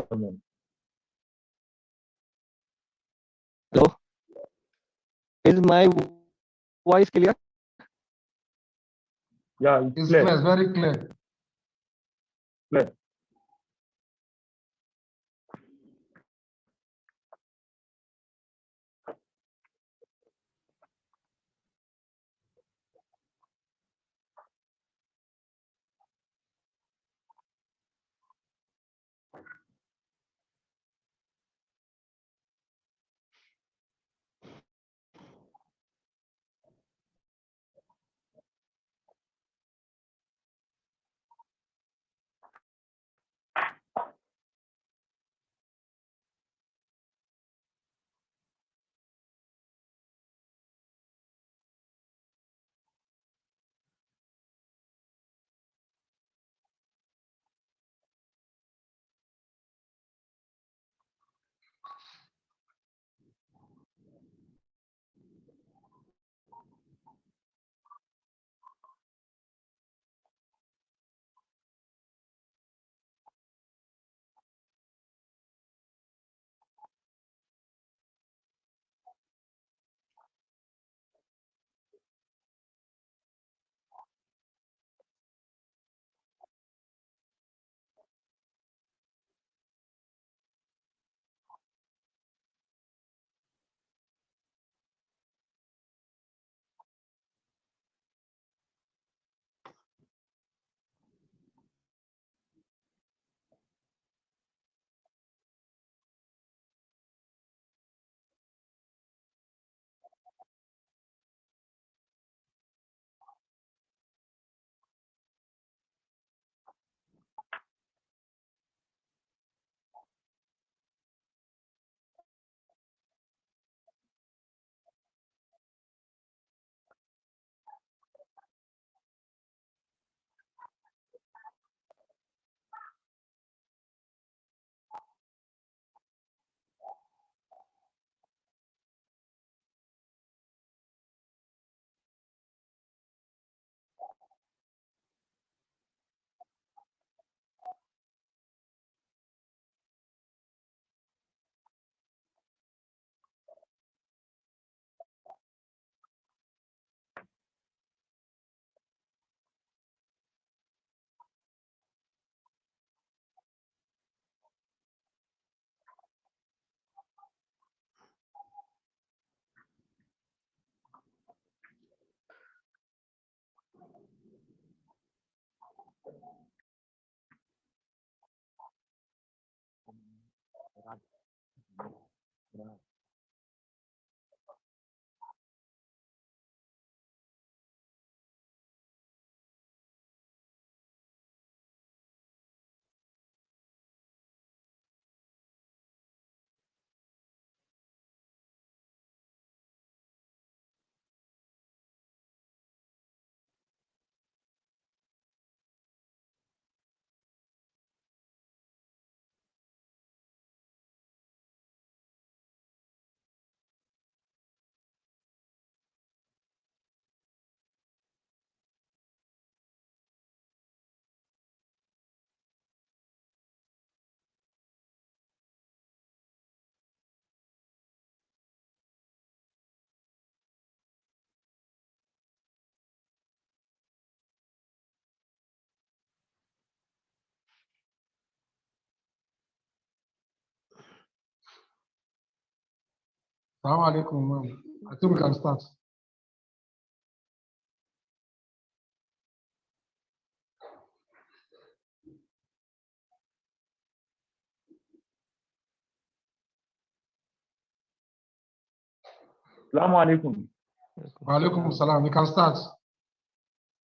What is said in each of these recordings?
Hello, is my voice clear? Yeah, it's It's clear. clear, very clear. Clear. Assalamu alaikum, ma'am. I think we can start. Assalamu alaikum. Wa alaikum salam. We can start.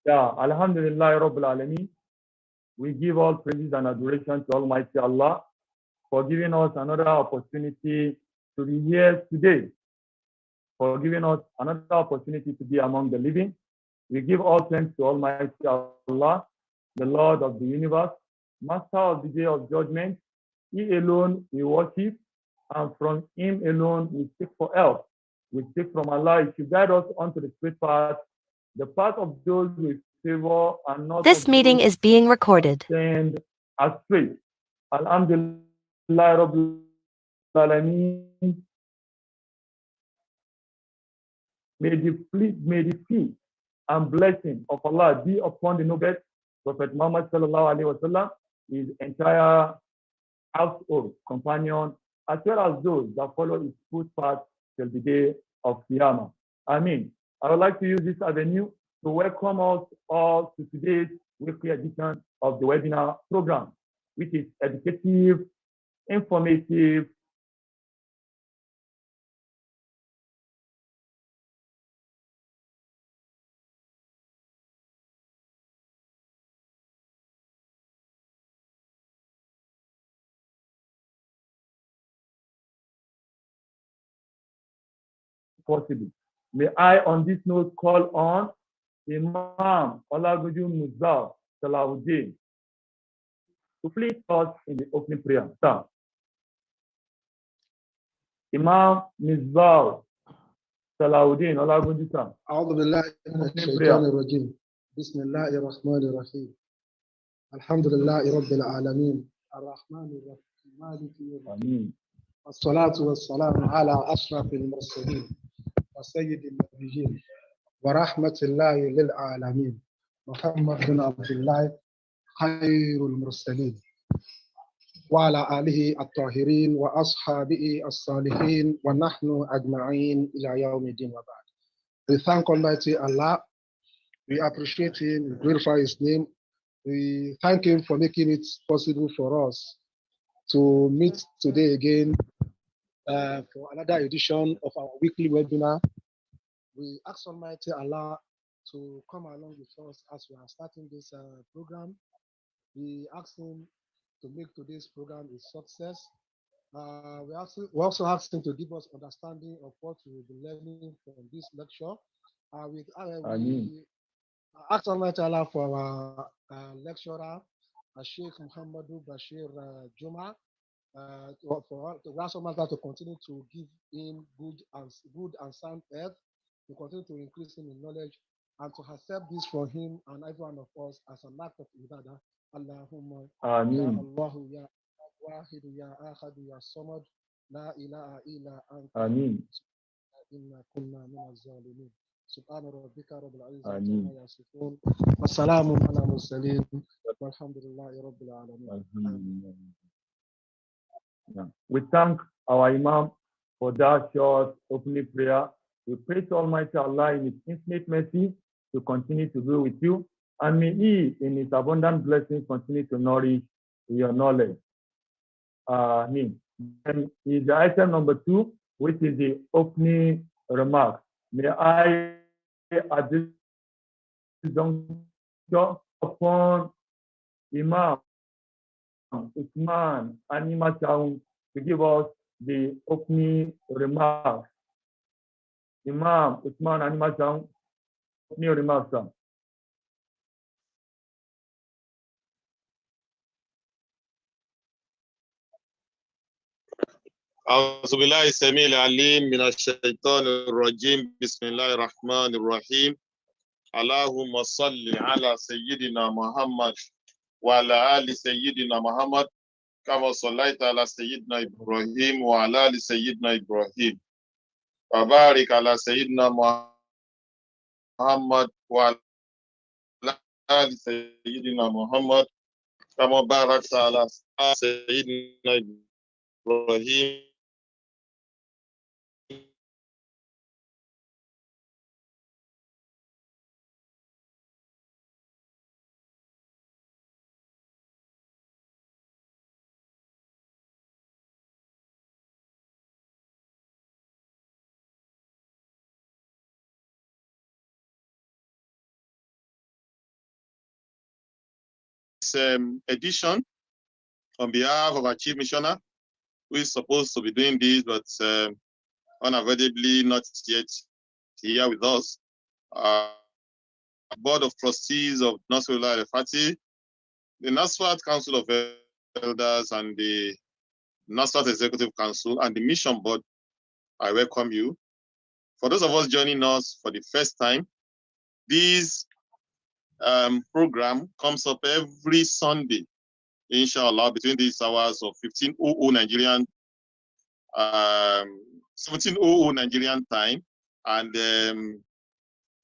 Yeah, Alhamdulillah Rabbil Alameen. We give all praises and adoration to Almighty Allah for giving us another opportunity to be here today, for giving us another opportunity to be among the living. We give all thanks to Almighty Allah, the Lord of the universe, Master of the day of judgment. He alone we worship, and from Him alone we seek for help. We seek from Allah to guide us onto the straight path, the path of those with favor and not This of meeting those is being recorded. stand astray. Alhamdulillah. Rabbil Alameen. May the peace and blessing of Allah be upon the noble Prophet Muhammad sallallahu alaihi wasallam, his entire household, companion, as well as those that follow his footpath till the day of Qiyamah. Amen. I would like to use this avenue to welcome us all to today's weekly edition of the webinar program, which is educative, informative, possible. May I, on this note, call on Imam Olaguju Muzal Salahuddin to please us in the opening prayer. Sir. Imam Muzal Salahuddin Olaguju, sir. أعوذ بالله من الشيطان الرجيم بسم الله الرحمن الرحيم الحمد لله رب العالمين الرحمن الرحيم مالك يوم الدين والصلاة والسلام على أشرف المرسلين وسيد النبيين ورحمة الله للعالمين محمد بن عبد الله خير المرسلين وعلى آله الطاهرين وأصحابه الصالحين ونحن أجمعين إلى يوم الدين وبعد. We thank Almighty Allah. We appreciate Him. We glorify His name. We thank Him for making it possible for us to meet today again for another edition of our weekly webinar. We ask Almighty Allah to come along with us as we are starting this program. We ask Him to make today's program a success. We also ask Him to give us understanding of what we will be learning from this lecture. We ask Almighty Allah for our lecturer, Sheikh Muhammadu Bashir Juma, to ask Almighty Allah to continue to give him good and sound health, to continue to increase him in knowledge, and to accept this for him and every one of us as an act of ibadah. Allahumma ya Allahu ya Wahidu ya Ahadu ya Samad la ilaha illa anta inna kunna minaz zalimin. Subhana rabbika rabbil izzati amma yasifun wa salamun ala mursalin walhamdulillahi rabbil alamin. We thank our Imam for that short opening prayer. We pray to Almighty Allah in His infinite mercy to continue to be with you, and may He, in His abundant blessings, continue to nourish your knowledge. And is the item number 2, which is the opening remarks. May I, at this juncture, upon Imam Usman Anima Chaun to give us the opening remarks. Imam Usman Anima Chaun, opening remarks, sir. أعوذ بالله السميع العليم من الشيطان الرجيم بسم الله الرحمن الرحيم اللهم صل على سيدنا محمد وعلى آل سيدنا محمد كما صليت على سيدنا إبراهيم وعلى آل سيدنا إبراهيم وبارك على سيدنا محمد وعلى آل سيدنا محمد كما باركت على سيدنا إبراهيم edition on behalf of our chief missioner, who is supposed to be doing this, but unavoidably not yet here with us. Board of Trustees of Nasrullah Al-Fati, the Nasrat Council of Elders, and the Nasrat Executive Council, and the Mission Board, I welcome you. For those of us joining us for the first time, this program comes up every Sunday inshallah, between these hours of 15:00 Nigerian, 17:00 Nigerian time, and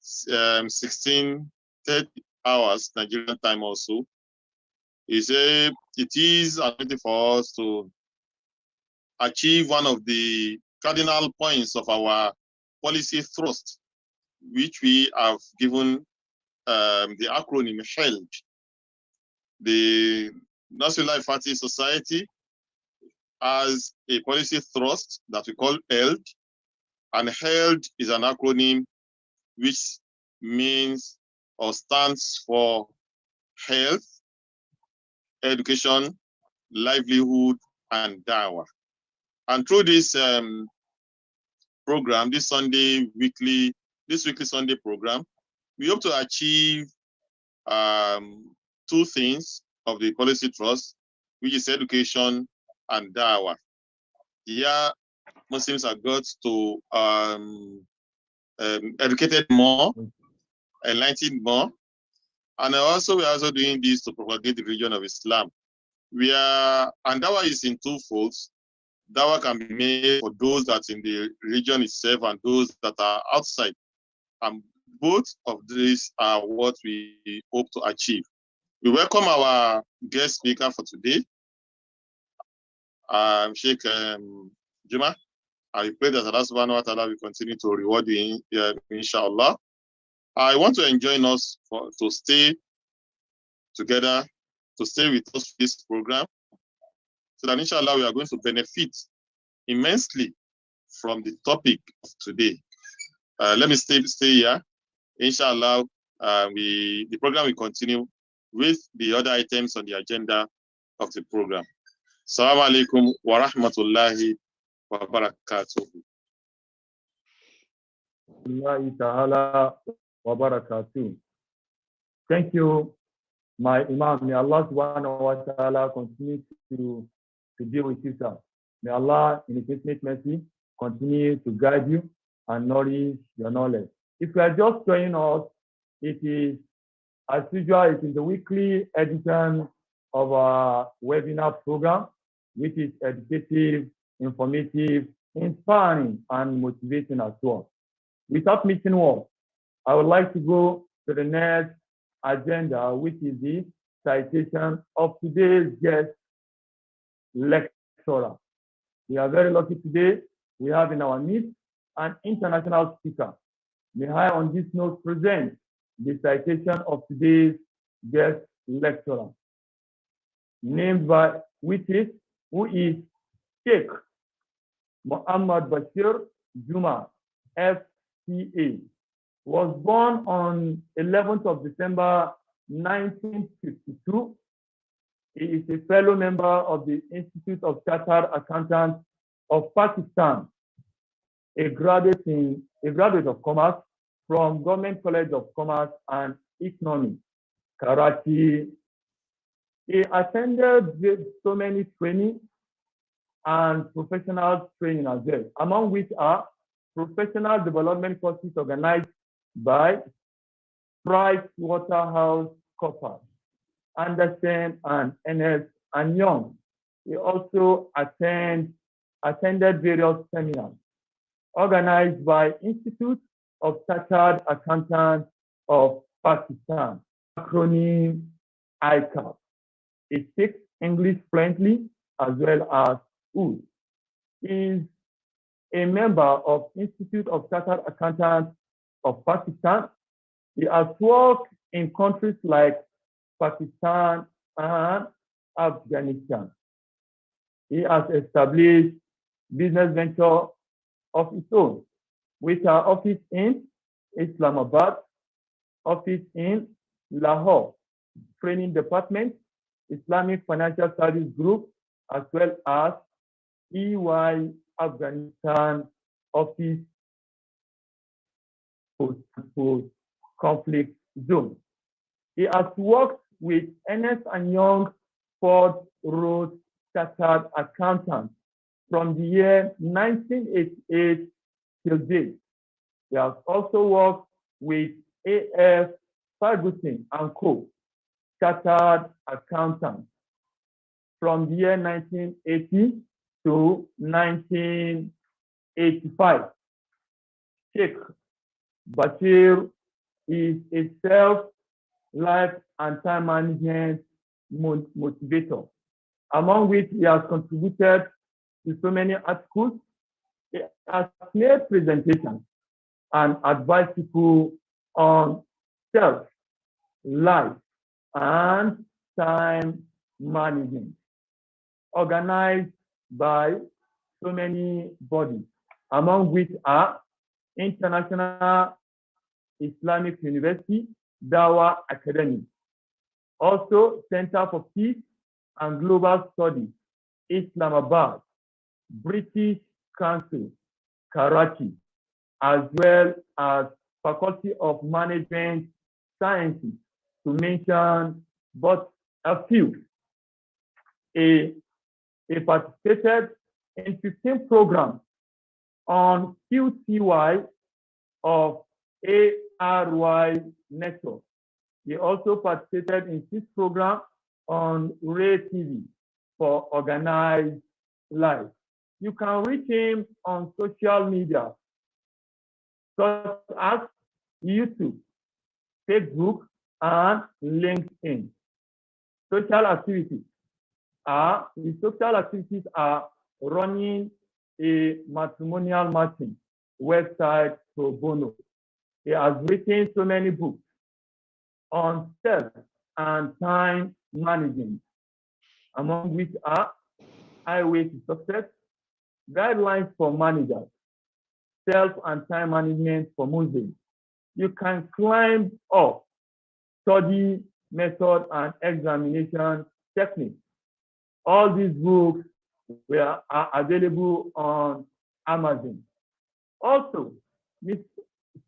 16:30 hours Nigerian time also. It is a opportunity for us to achieve one of the cardinal points of our policy thrust, which we have given the acronym HELD. The National Life Party Society has a policy thrust that we call HELD, and HELD is an acronym which means or stands for health, education, livelihood, and dawah. And through this program, this weekly Sunday program, we hope to achieve two things of the policy trust, which is education and dawah. Here, Muslims are got to educated more, enlightened more, and also we're also doing this to propagate the religion of Islam. And dawah is in two folds. Dawah can be made for those that's in the region itself and those that are outside. And both of these are what we hope to achieve. We welcome our guest speaker for today, Sheikh Juma. I pray that Allah subhanahu wa ta'ala will continue to reward you, inshallah. I want to join us to stay together, to stay with us for this program, so that inshallah we are going to benefit immensely from the topic of today. Let me stay here. Inshallah, the program will continue with the other items on the agenda of the program. Assalamu alaikum wa rahmatullahi wa barakatuh. Thank you, my Imam. May Allah subhanahu wa ta'ala continue to be with you, sir. May Allah, in His infinite mercy, continue to guide you and nourish your knowledge. If you are just joining us, it is, as usual, it is the weekly edition of our webinar program, which is educative, informative, inspiring, and motivating as well. Without missing one, I would like to go to the next agenda, which is the citation of today's guest lecturer. We are very lucky today. We have in our midst an international speaker. May I, on this note, present the citation of today's guest lecturer, who is Sheikh Muhammad Bashir Juma, FCA. Was born on 11th of December 1952. He is a fellow member of the Institute of Chartered Accountants of Pakistan, a graduate of commerce from Government College of Commerce and Economics, Karachi. He attended so many training and professional training as well, among which are professional development courses organized by PricewaterhouseCoopers, Anderson and Ernst and Young. He also attended various seminars organized by Institute of Chartered Accountants of Pakistan, acronym ICAP. He speaks English fluently as well as Urdu. He is a member of Institute of Chartered Accountants of Pakistan. He has worked in countries like Pakistan and Afghanistan. He has established business venture of his own, with our office in Islamabad, office in Lahore, training department, Islamic Financial Service Group, as well as EY Afghanistan office post-conflict zone. He has worked with Ernst & Young Ford Road Chartered Accountants from the year 1988 till date. He has also worked with A.F. Ferguson & Co. Chartered Accountants from the year 1980 to 1985. Sheikh Bashir is a self-life and time management motivator, among which he has contributed to so many articles. He has made presentations and advised people on self-life and time management, organized by so many bodies, among which are International Islamic University, Dawa Academy, also Center for Peace and Global Studies, Islamabad, British Council, Karachi, as well as Faculty of Management Sciences, to mention but a few. He participated in 15 programs on QTY of ARY network. He also participated in 6 programs on Ray TV for organized life. You can reach him on social media, such as YouTube, Facebook, and LinkedIn. His social activities are running a matrimonial matching website pro bono. He has written so many books on self and time management, among which are Highway to Success, Guidelines for Managers, Self and Time Management for Muslims. You can climb up, Study Method and Examination Techniques. All these books are available on Amazon. Also, Sheikh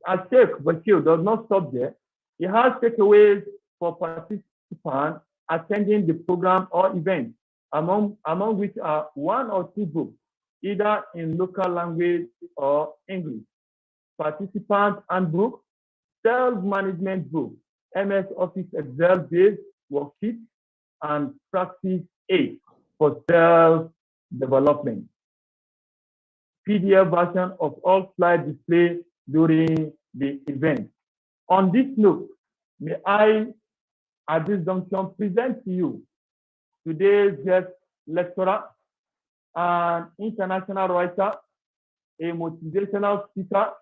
Bashir does not stop there. He has takeaways for participants attending the program or event, among which are 1 or 2 books, either in local language or English. Participant handbook, self-management book, MS Office Excel-based worksheet, and practice aid for self-development. PDF version of all slides displayed during the event. On this note, may I, at this junction, present to you today's guest lecturer, an international writer, a motivational speaker,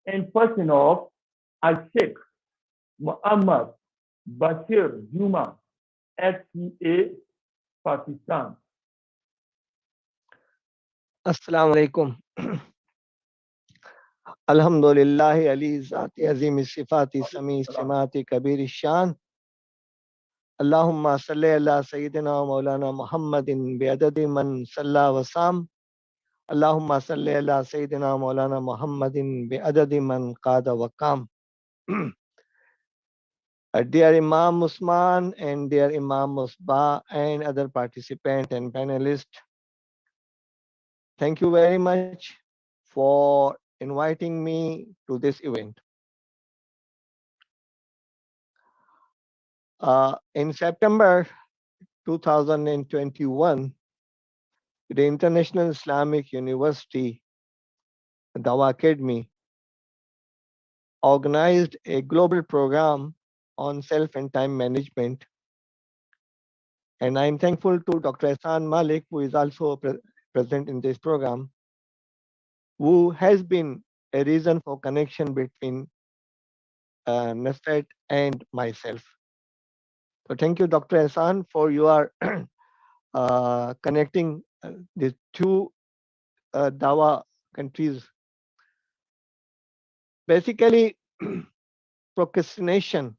in person of Sheikh Muhammad Bashir Juma, FCA, Pakistan. Assalamu alaikum. Alhamdulillahi Ali Zati Azim Sifati Sami Simati Kabir Shan. Allahumma salli ala Sayyidina Maulana Muhammadin bi'adadi man salla wa sam. Allahumma salli ala Sayyidina Maulana Muhammadin bi'adadi man qada wa kam. Dear Imam Usman and dear Imam Musbah and other participants and panelists, thank you very much for inviting me to this event. In September 2021, the International Islamic University, Dawa Academy, organized a global program on self and time management. And I'm thankful to Dr. Ehsan Malik, who is also present in this program, who has been a reason for connection between Nafet and myself. So thank you, Dr. Ehsan, for your connecting these 2 Dawa countries. Basically, procrastination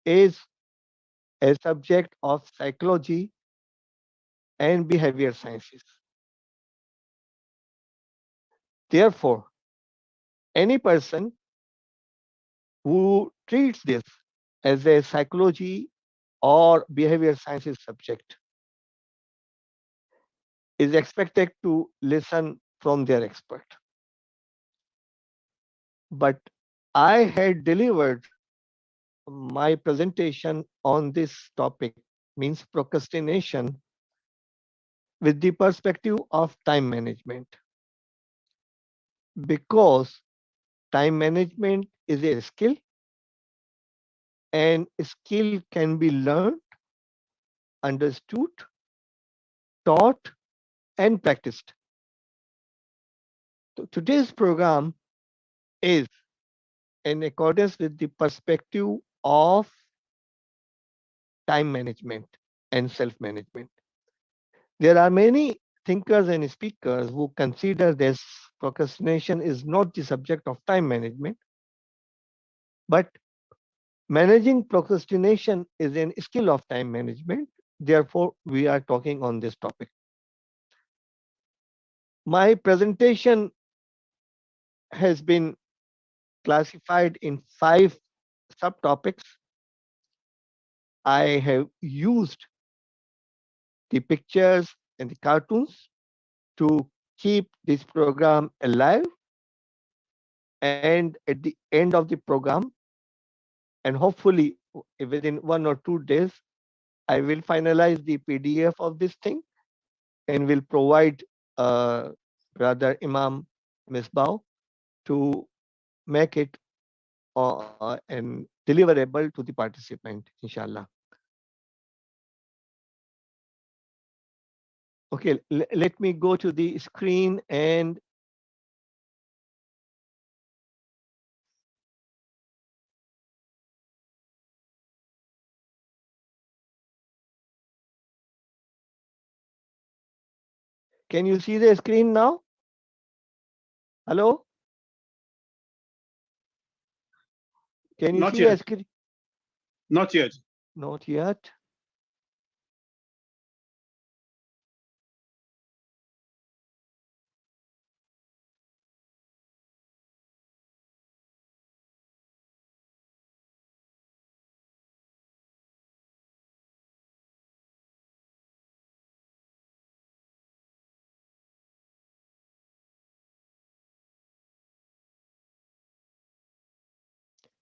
is a subject of psychology and behavior sciences. Therefore, any person who treats this as a psychology or behavior sciences subject is expected to listen from their expert. But I had delivered my presentation on this topic means procrastination with the perspective of time management, because time management is a skill, and a skill can be learned, understood, taught, and practiced. So today's program is in accordance with the perspective of time management and self management. There are many thinkers and speakers who consider this procrastination is not the subject of time management, but managing procrastination is a skill of time management. Therefore, we are talking on this topic. My presentation has been classified in 5 subtopics. I have used the pictures and the cartoons to keep this program alive. And at the end of the program, and hopefully within 1 or 2 days, I will finalize the PDF of this thing and will provide rather Imam Misbah to make it and deliverable to the participant, inshallah. Okay, let me go to the screen and can you see the screen now? Hello? Can you Not see the yet. screen? Not yet. Not yet.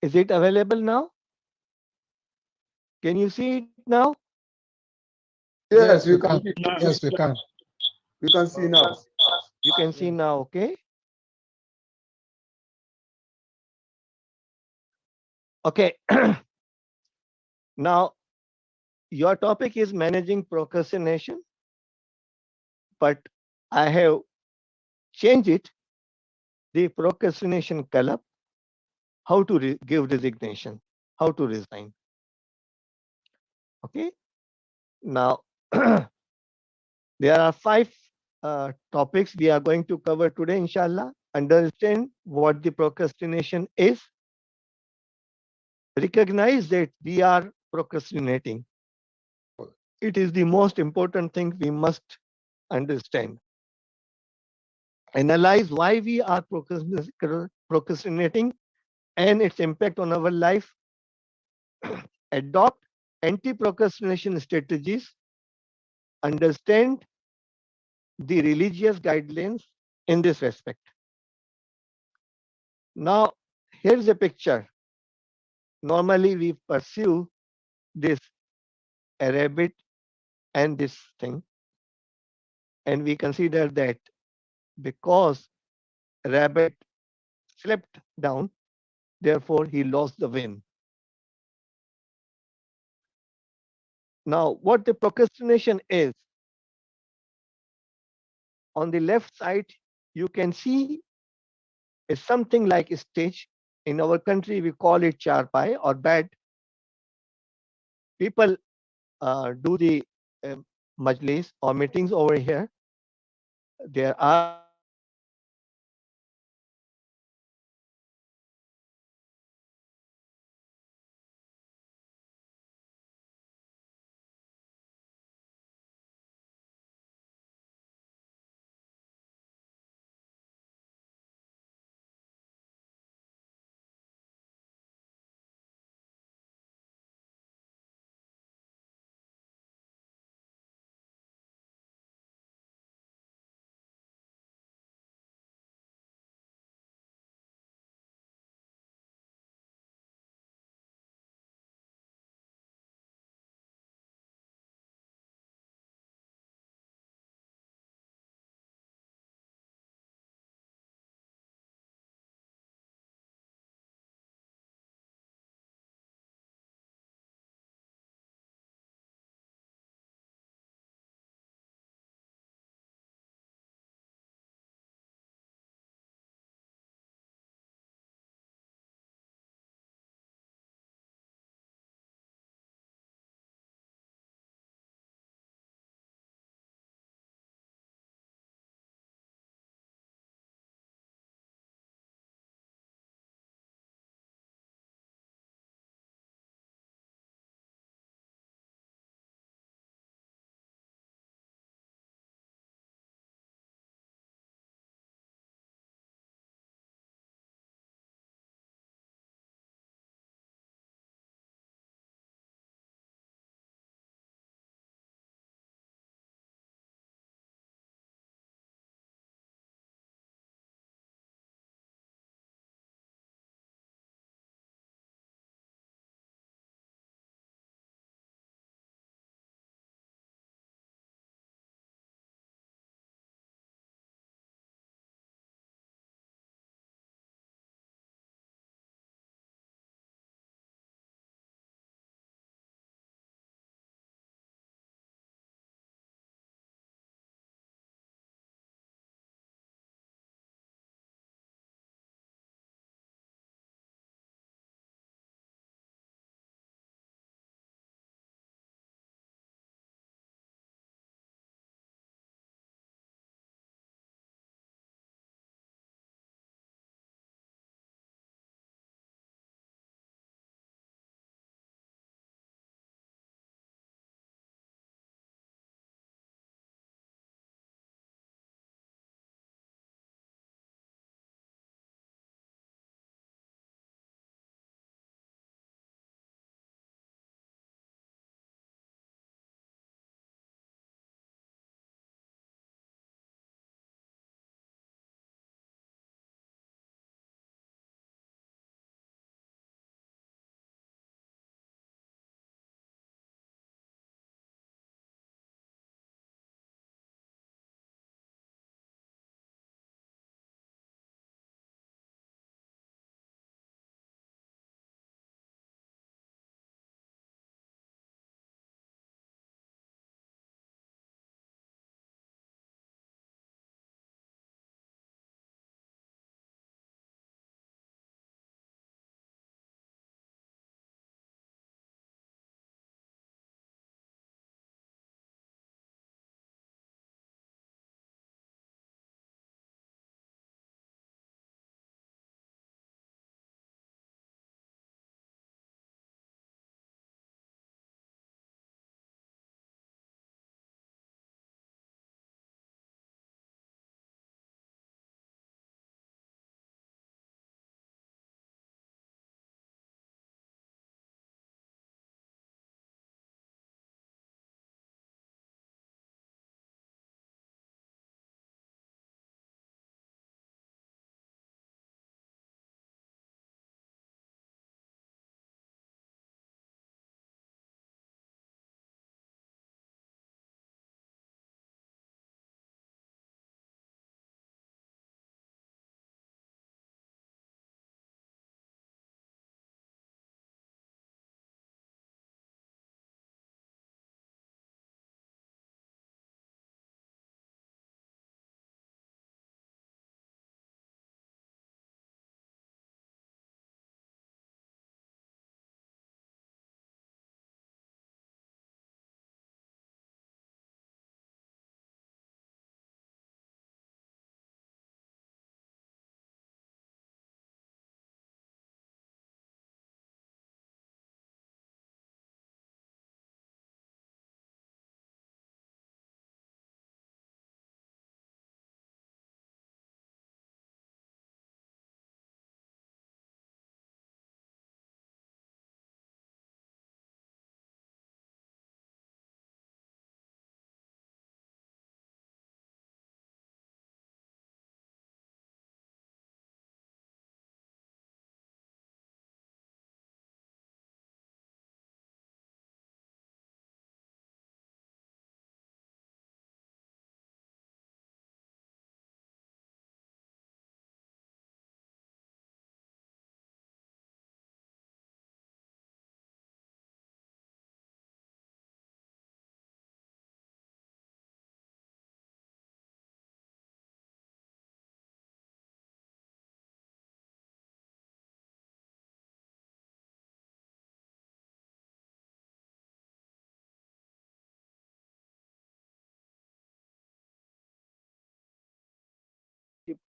Is it available now? Can you see it now? Yes, we can. No. Yes, we can. We can see now. You can see now, okay? Okay. Now, your topic is managing procrastination, but I have changed it, the procrastination column, how to give resignation, how to resign. Okay. Now, there are 5 topics we are going to cover today, inshallah. Understand what the procrastination is, recognize that we are procrastinating. It is the most important thing we must understand. Analyze why we are procrastinating and its impact on our life. Adopt anti-procrastination strategies. Understand the religious guidelines in this respect. Now, here's a picture. Normally, we pursue this a rabbit and this thing, and we consider that because rabbit slept down, therefore he lost the win. Now, what the procrastination is, on the left side, you can see is something like a stage. In our country, we call it charpai or bed. People do the majlis or meetings over here. There are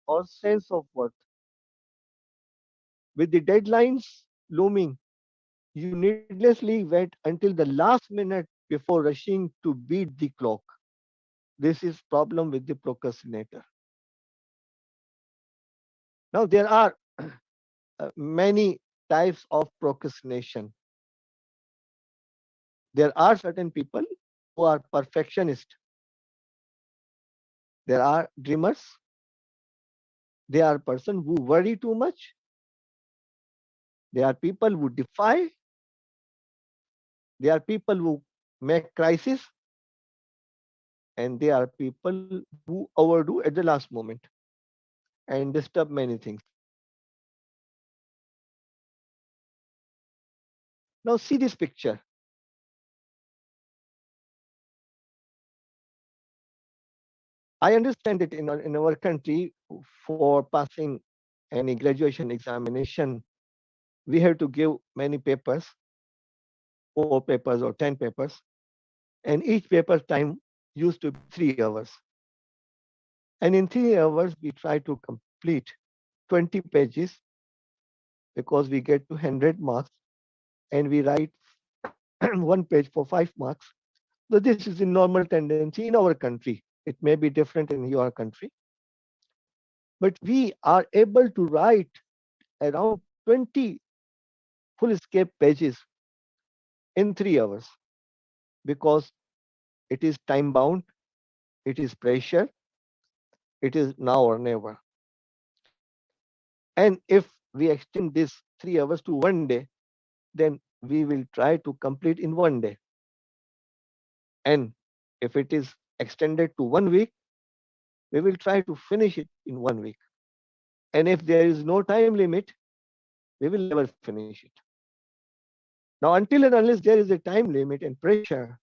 or sense of worth. With the deadlines looming, you needlessly wait until the last minute before rushing to beat the clock. This is problem with the procrastinator. Now there are many types of procrastination. There are certain people who are perfectionists. There are dreamers. They are person who worry too much. There are people who defy. There are people who make crisis, and there are people who overdo at the last moment and disturb many things. Now see this picture. I understand that in our country, for passing any graduation examination, we have to give many papers, 4 papers or 10 papers, and each paper time used to be 3 hours. And in 3 hours, we try to complete 20 pages because we get to 100 marks, and we write 1 page for 5 marks. So this is a normal tendency in our country. It may be different in your country, but we are able to write around 20 full escape pages in 3 hours because it is time bound, it is pressure, it is now or never. And if we extend this 3 hours to one day, then we will try to complete in one day. And if it is extended to one week, we will try to finish it in one week. And if there is no time limit, we will never finish it. Now, until and unless there is a time limit and pressure,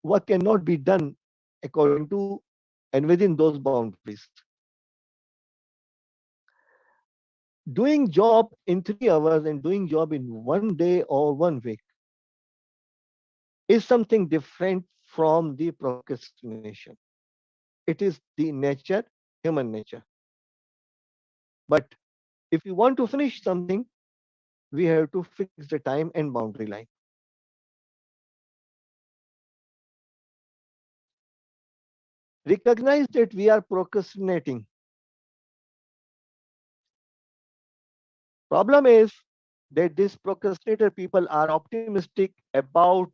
what cannot be done according to and within those boundaries. Doing job in 3 hours and doing job in one day or one week is something different from the procrastination. It is the nature, human nature. But if you want to finish something, we have to fix the time and boundary line. Recognize that we are procrastinating. Problem is that these procrastinator people are optimistic about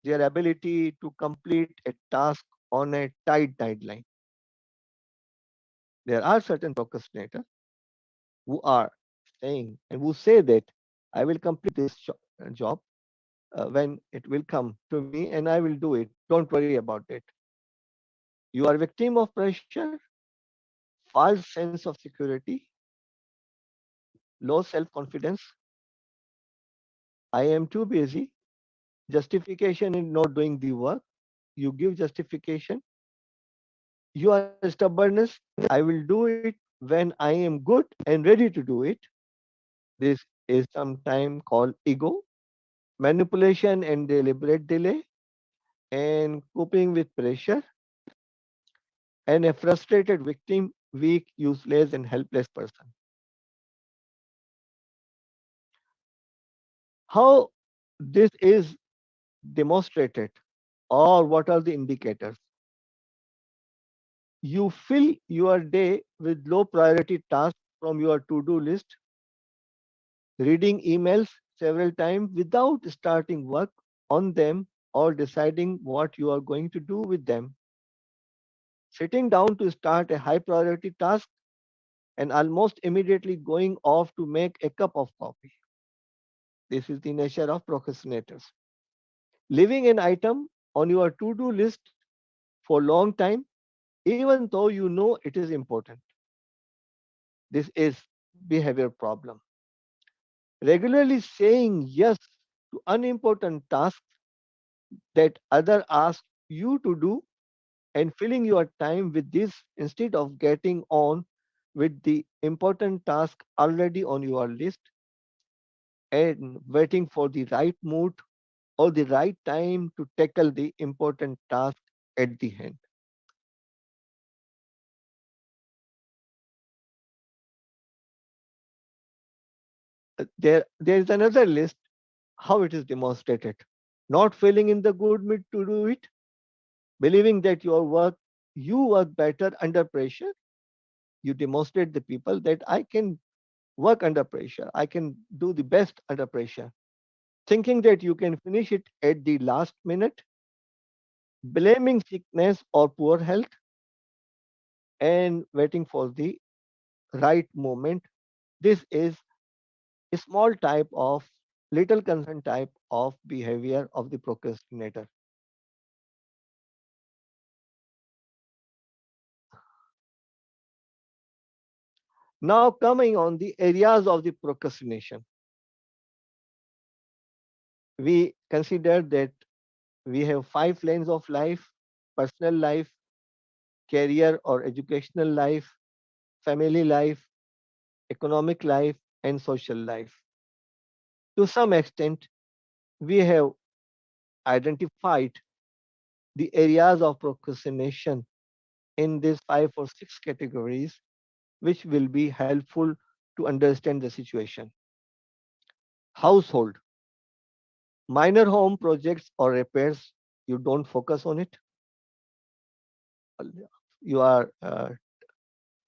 their ability to complete a task on a tight deadline. There are certain procrastinators who are saying and who say that I will complete this job when it will come to me and I will do it. Don't worry about it. You are victim of pressure, false sense of security, low self-confidence. I am too busy. Justification in not doing the work. You give justification. You are stubbornness. I will do it when I am good and ready to do it. This is sometimes called ego, manipulation and deliberate delay, and coping with pressure, and a frustrated victim, weak, useless, and helpless person. How this is demonstrated, or what are the indicators? You fill your day with low priority tasks from your to do list, reading emails several times without starting work on them or deciding what you are going to do with them, sitting down to start a high priority task and almost immediately going off to make a cup of coffee. This is the nature of procrastinators. Leaving an item on your to do list for a long time, even though you know it is important. This is behavior problem. Regularly saying yes to unimportant tasks that other ask you to do and filling your time with this instead of getting on with the important task already on your list and waiting for the right mood or the right time to tackle the important task at the end. There is another list how it is demonstrated. Not failing in the good mood to do it, believing that you work better under pressure. You demonstrate the people that I can work under pressure. I can do the best under pressure. Thinking that you can finish it at the last minute, blaming sickness or poor health, and waiting for the right moment. This is a small type of little concern type of behavior of the procrastinator. Now, coming on the areas of the procrastination, we consider that we have 5 lanes of life: personal life, career or educational life, family life, economic life, and social life. To some extent, we have identified the areas of procrastination in these 5 or 6 categories, which will be helpful to understand the situation. Household, minor home projects or repairs, you don't focus on it. Your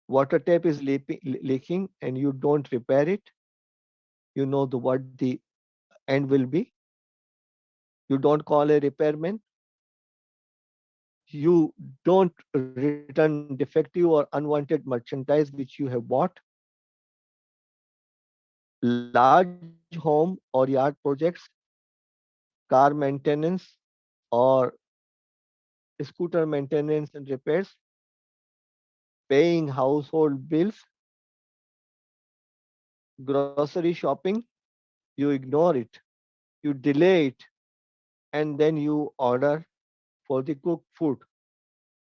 water tap is leaking and you don't repair it. You know what the end will be. You don't call a repairman. You don't return defective or unwanted merchandise which you have bought. Large home or yard projects, car maintenance or scooter maintenance and repairs, paying household bills, grocery shopping, you ignore it, you delay it, and then you order for the cooked food,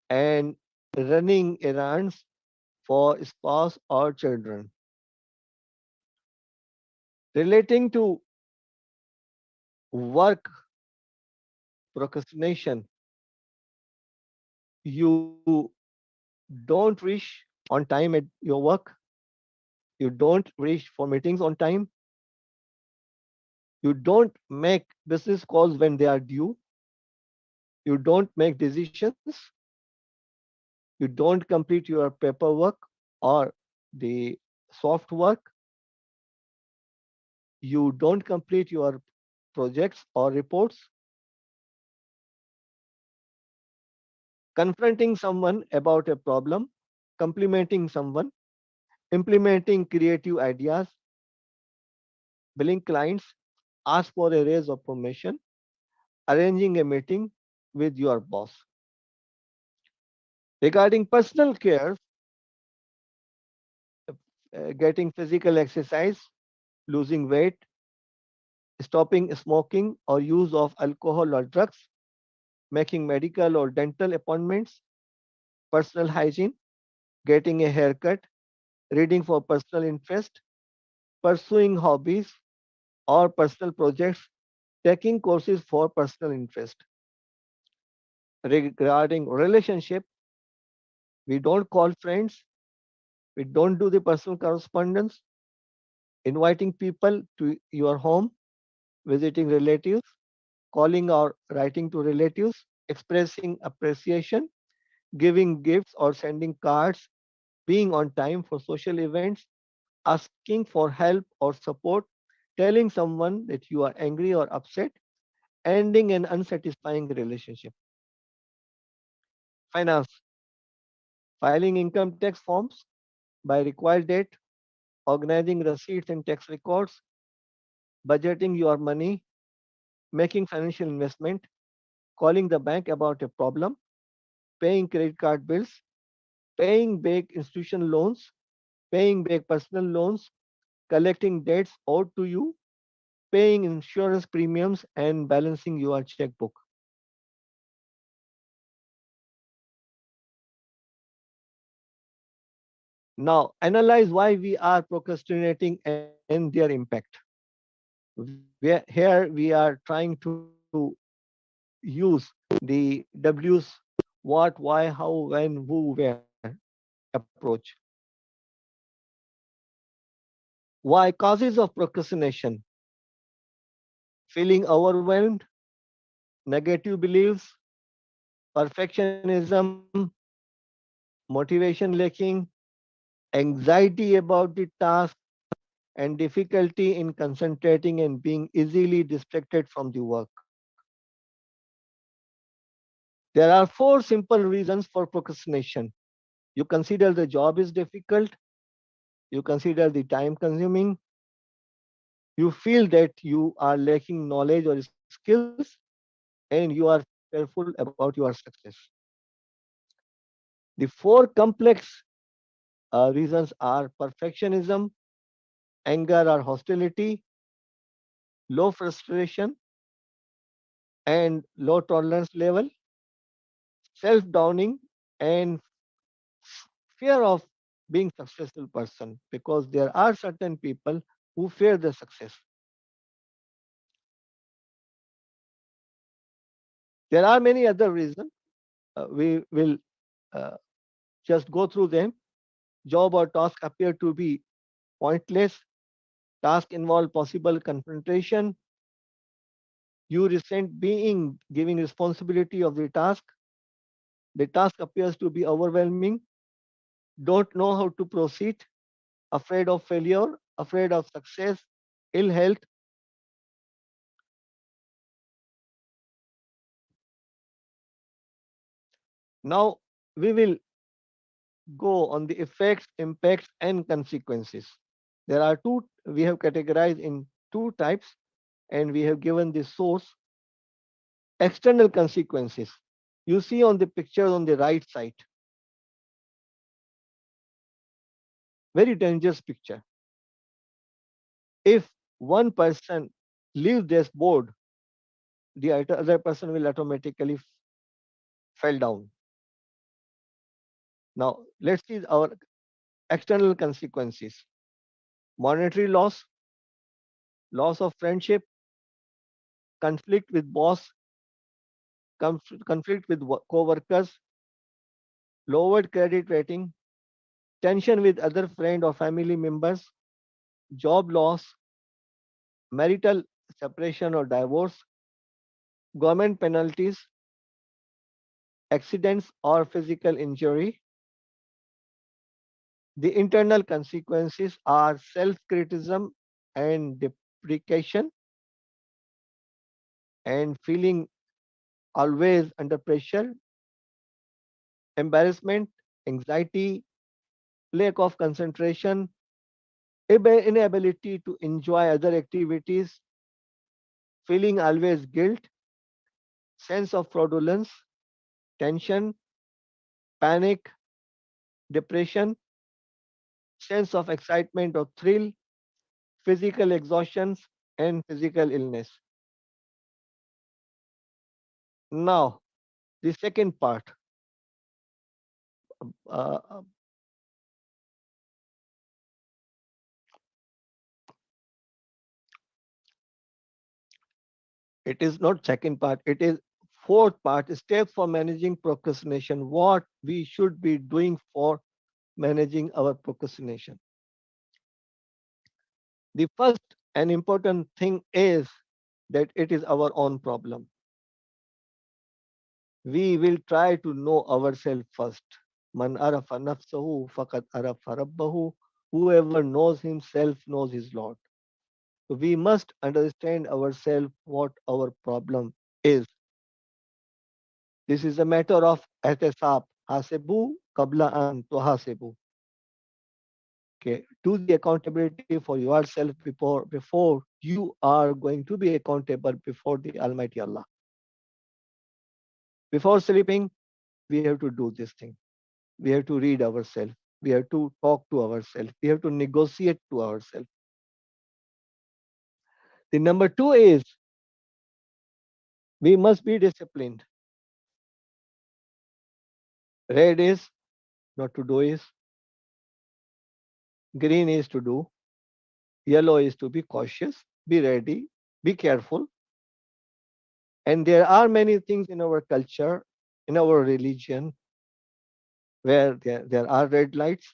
and running errands for spouse or children. Relating to work procrastination, you don't reach on time at your work, you don't reach for meetings on time, you don't make business calls when they are due, you don't make decisions, you don't complete your paperwork or the soft work, you don't complete your projects or reports, confronting someone about a problem, complimenting someone, implementing creative ideas, billing clients, ask for a raise of promotion, arranging a meeting with your boss. Regarding personal care, getting physical exercise, losing weight, stopping smoking or use of alcohol or drugs, making medical or dental appointments, personal hygiene, getting a haircut, reading for personal interest, pursuing hobbies or personal projects, taking courses for personal interest. Regarding relationship, we don't call friends, we don't do the personal correspondence, inviting people to your home, visiting relatives, calling or writing to relatives, expressing appreciation, giving gifts or sending cards, being on time for social events, asking for help or support, telling someone that you are angry or upset, ending an unsatisfying relationship. Finance, filing income tax forms by required date, organizing receipts and tax records, budgeting your money, making financial investment, calling the bank about a problem, paying credit card bills, paying back institution loans, paying back personal loans, collecting debts owed to you, paying insurance premiums, and balancing your checkbook. Now, analyze why we are procrastinating and their impact. Here we are trying to use the W's: what, why, how, when, who, where approach. Why? Causes of procrastination: feeling overwhelmed, negative beliefs, perfectionism, motivation lacking, anxiety about the task, and difficulty in concentrating and being easily distracted from the work. There are four simple reasons for procrastination. You consider the job is difficult, you consider the time consuming, you feel that you are lacking knowledge or skills, and you are fearful about your success. The four complex reasons are perfectionism, anger or hostility, low frustration, and low tolerance level, self downing, and fear of being successful person, because there are certain people who fear the success. There are many other reasons. We will uh, just go through them. Job or task appear to be pointless. Task involve possible confrontation. You resent being given responsibility of the task. The task appears to be overwhelming. Don't know how to proceed. Afraid of failure. Afraid of success. Ill health. Now we will go on the effects, impacts, and consequences. There are two, we have categorized in two types, and we have given the source. External consequences. You see on the picture on the right side, very dangerous picture. If one person leaves this board, the other person will automatically fall down. Now, let's see our external consequences. Monetary loss, loss of friendship, conflict with boss, conflict with co-workers, lowered credit rating, tension with other friend or family members, job loss, marital separation or divorce, government penalties, accidents or physical injury. The internal consequences are self-criticism and deprecation and feeling always under pressure, embarrassment, anxiety, lack of concentration, inability to enjoy other activities, feeling always guilt, sense of fraudulence, tension, panic, depression, sense of excitement or thrill, physical exhaustion, and physical illness. Now, the second part, uh, it is not second part, it is fourth part, steps for managing procrastination, what we should be doing for managing our procrastination. The first and important thing is that it is our own problem. We will try to know ourselves first. Man arafa nafsahu faqad arafa rabbahu. Whoever knows himself knows his Lord. We must understand ourselves what our problem is. This is a matter of ihtisab. Hasebu kabla an tuhasebu. Okay, do the accountability for yourself before you are going to be accountable before the Almighty Allah. Before sleeping, we have to do this thing. We have to read ourselves. We have to talk to ourselves. We have to negotiate to ourselves. The number two is we must be disciplined. Red is not to do is, green is to do, yellow is to be cautious, be ready, be careful. And there are many things in our culture, in our religion, where there are red lights,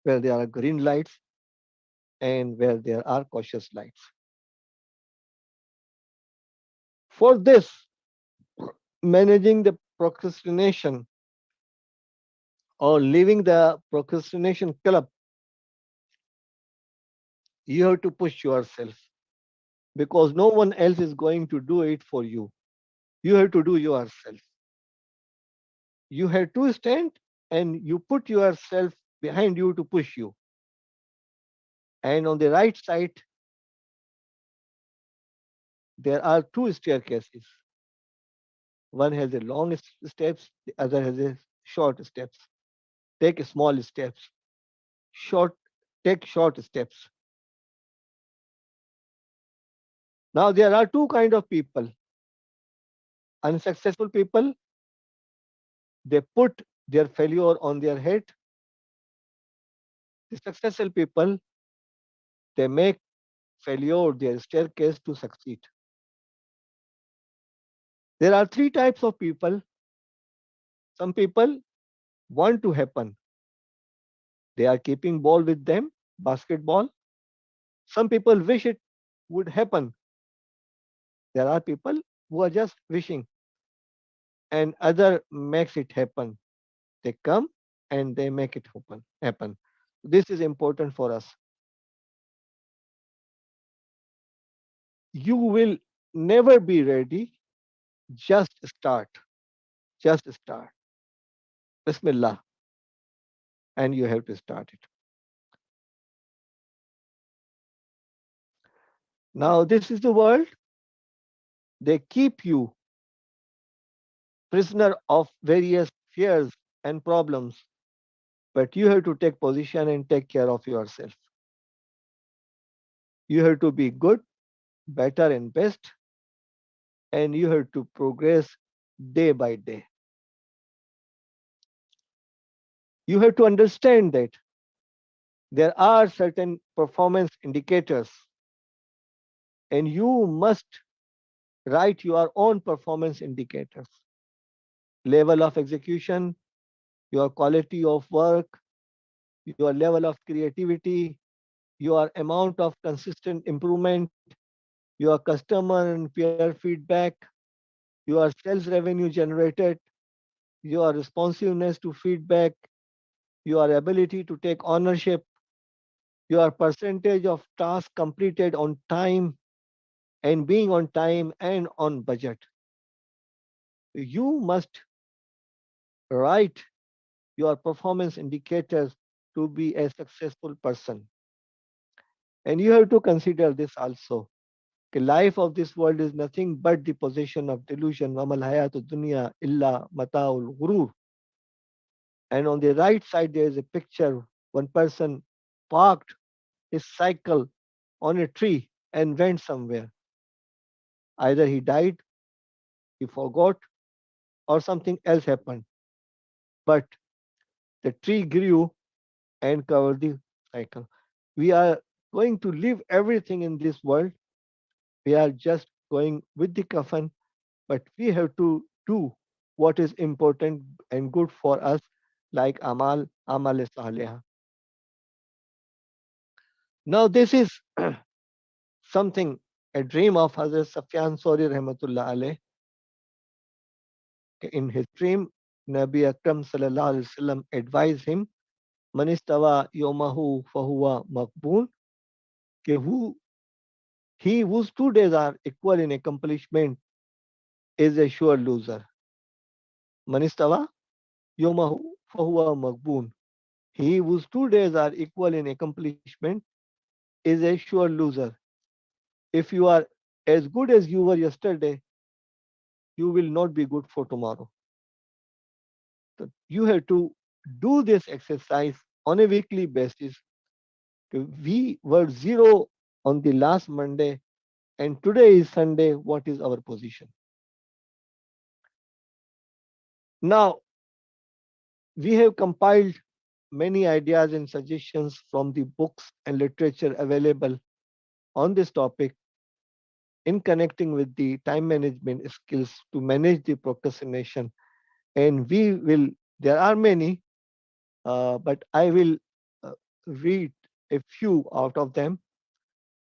where there are green lights, and where there are cautious lights. For this, managing the procrastination or leaving the procrastination club, you have to push yourself because no one else is going to do it for you. You have to do yourself. You have to stand and you put yourself behind you to push you. And on the right side, there are two staircases. One has a long steps, the other has a short steps. Take small steps. Short, take short steps. Now there are two kind of people. Unsuccessful people, they put their failure on their head. The successful people, they make failure their staircase to succeed. There are three types of people. Some people want to happen. They are keeping ball with them, basketball. Some people wish it would happen. There are people who are just wishing, and other makes it happen. They come and they make it happen. This is important for us. You will never be ready. Just start. Just start. Bismillah. And you have to start it. Now, this is the world. They keep you prisoner of various fears and problems, but you have to take position and take care of yourself. You have to be good, better, and best, and you have to progress day by day. You have to understand that there are certain performance indicators, and you must write your own performance indicators. Level of execution, your quality of work, your level of creativity, your amount of consistent improvement, your customer and peer feedback, your sales revenue generated, your responsiveness to feedback, your ability to take ownership, your percentage of tasks completed on time and being on time and on budget. You must write your performance indicators to be a successful person. And you have to consider this also. The life of this world is nothing but the possession of delusion. وَمَا الْحَيَاةُ الدُّنْيَا إِلَّا مَتَاعُ الْغُرُورِ. And on the right side, there is a picture. One person parked his cycle on a tree and went somewhere. Either he died, he forgot, or something else happened. But the tree grew and covered the cycle. We are going to leave everything in this world. We are just going with the coffin, but we have to do what is important and good for us, like amal salih. Now, this is something, a dream of Hazrat Sufyan Sori Rahmatullah alayh. In his dream, Nabi Akram sallallahu alaihi wasallam advised him, Manistawa yomahu fahuwa makboon, who he whose 2 days are equal in accomplishment is a sure loser. Manistawa yomahu fahuwa makboon. He whose 2 days are equal in accomplishment is a sure loser. If you are as good as you were yesterday, you will not be good for tomorrow. So you have to do this exercise on a weekly basis. We were zero on the last Monday, and today is Sunday. What is our position? Now, we have compiled many ideas and suggestions from the books and literature available on this topic in connecting with the time management skills to manage the procrastination. And there are many, but I will read a few out of them.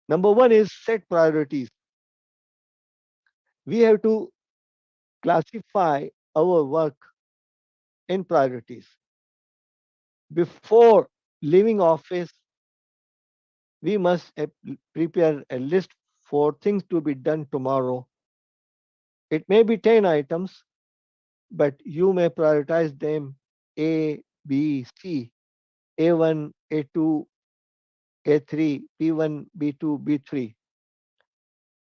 Number one is set priorities. We have to classify our work in priorities. Before leaving office, we must prepare a list for things to be done tomorrow. It may be 10 items, but you may prioritize them A, B, C, A1, A2, A3, B1, B2, B3.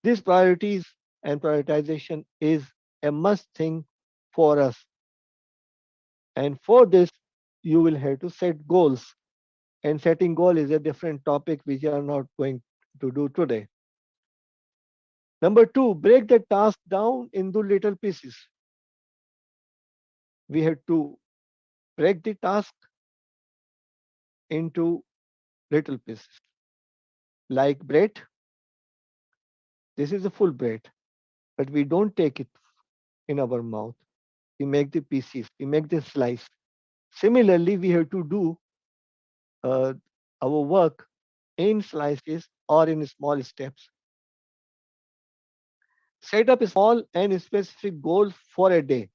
These priorities and prioritization is a must thing for us. And for this, you will have to set goals. And setting goal is a different topic which you are not going to do today. Number two, break the task down into little pieces. We have to break the task into little pieces. Like bread, this is a full bread, but we don't take it in our mouth. We make the pieces, we make the slice. Similarly, we have to do uh, our work in slices or in small steps. Set up small and specific goals for a day.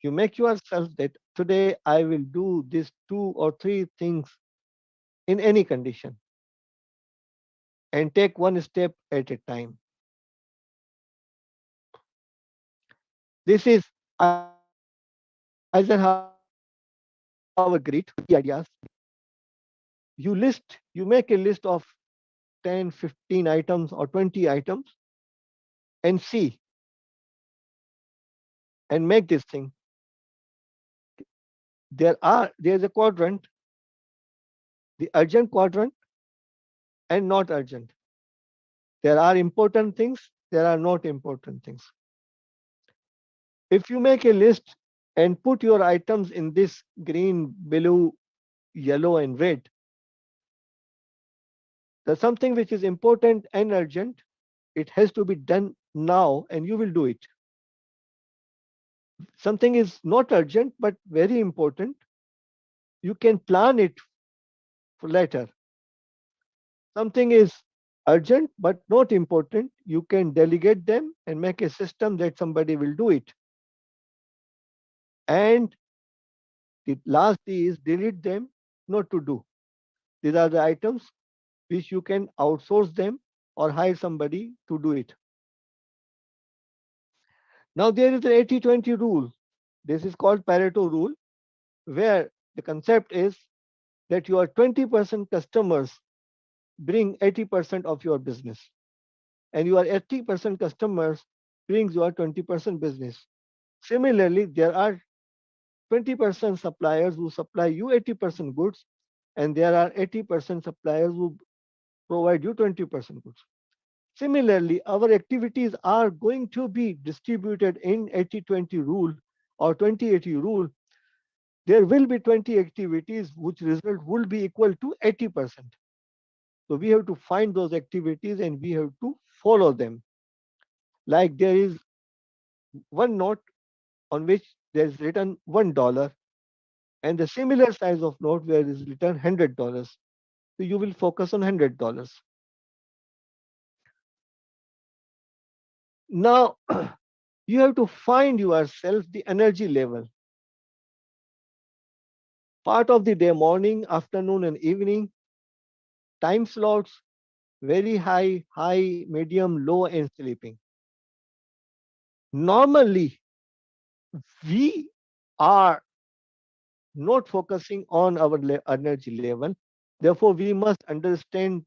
You make yourself that today I will do these two or three things in any condition and take one step at a time. This is Eisenhower grid. Ideas. You make a list of 10, 15 items or 20 items and see and make this thing. There's a quadrant, the urgent quadrant and not urgent. There are important things, there are not important things. If you make a list and put your items in this green, blue, yellow, and red, there's something which is important and urgent. It has to be done now, and you will do it. Something is not urgent but very important. You can plan it for later. Something is urgent but not important. You can delegate them and make a system that somebody will do it. And the last is delete them, not to do. These are the items which you can outsource them or hire somebody to do it. Now there is the 80-20 rule. This is called Pareto rule, where the concept is that your 20% customers bring 80% of your business, and your 80% customers brings your 20% business. Similarly, there are 20% suppliers who supply you 80% goods, and there are 80% suppliers who provide you 20% goods. Similarly, our activities are going to be distributed in 80-20 rule or 20-80 rule. There will be 20 activities which result will be equal to 80%. So we have to find those activities and we have to follow them. Like there is one note on which there is written $1 and the similar size of note where is written $100. So you will focus on $100. Now you have to find yourself the energy level. Part of the day, morning, afternoon, and evening, time slots, very high, high, medium, low, and sleeping. Normally, we are not focusing on our energy level. Therefore, we must understand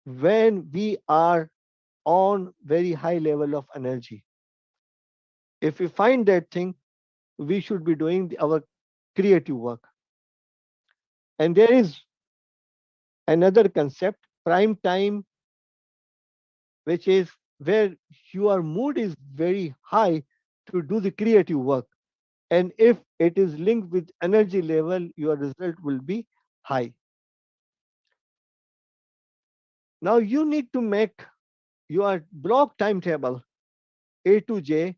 when we are on very high level of energy. If we find that thing, we should be doing our creative work. And there is another concept, prime time, which is where your mood is very high to do the creative work. And if it is linked with energy level, your result will be high. Now you need to make your block timetable A to J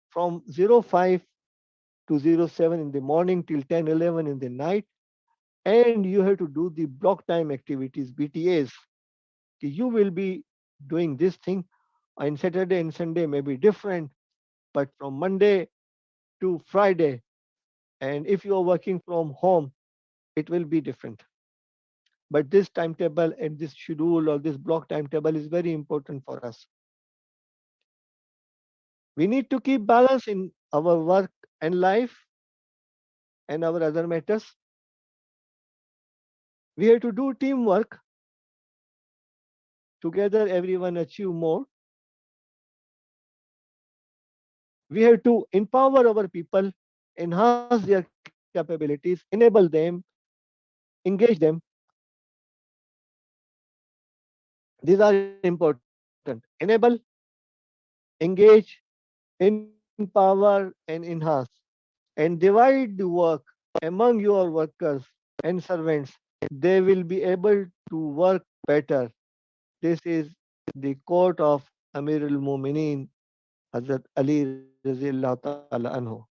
from 05 to 07 in the morning till 10, 11 in the night. and you have to do the block time activities, BTAs. You will be doing this thing on Saturday and Sunday may be different, but from Monday to Friday, and if you are working from home, it will be different. But this timetable and this schedule or this block timetable is very important for us. We need to keep balance in our work and life and our other matters. We have to do teamwork. Together, everyone achieve more. We have to empower our people, enhance their capabilities, enable them, engage them. These are important. Enable, engage, empower, and enhance. And divide the work among your workers and servants. They will be able to work better. This is the quote of Amir al-Mumineen, Hazrat Ali Razillah Ta'ala Anhu.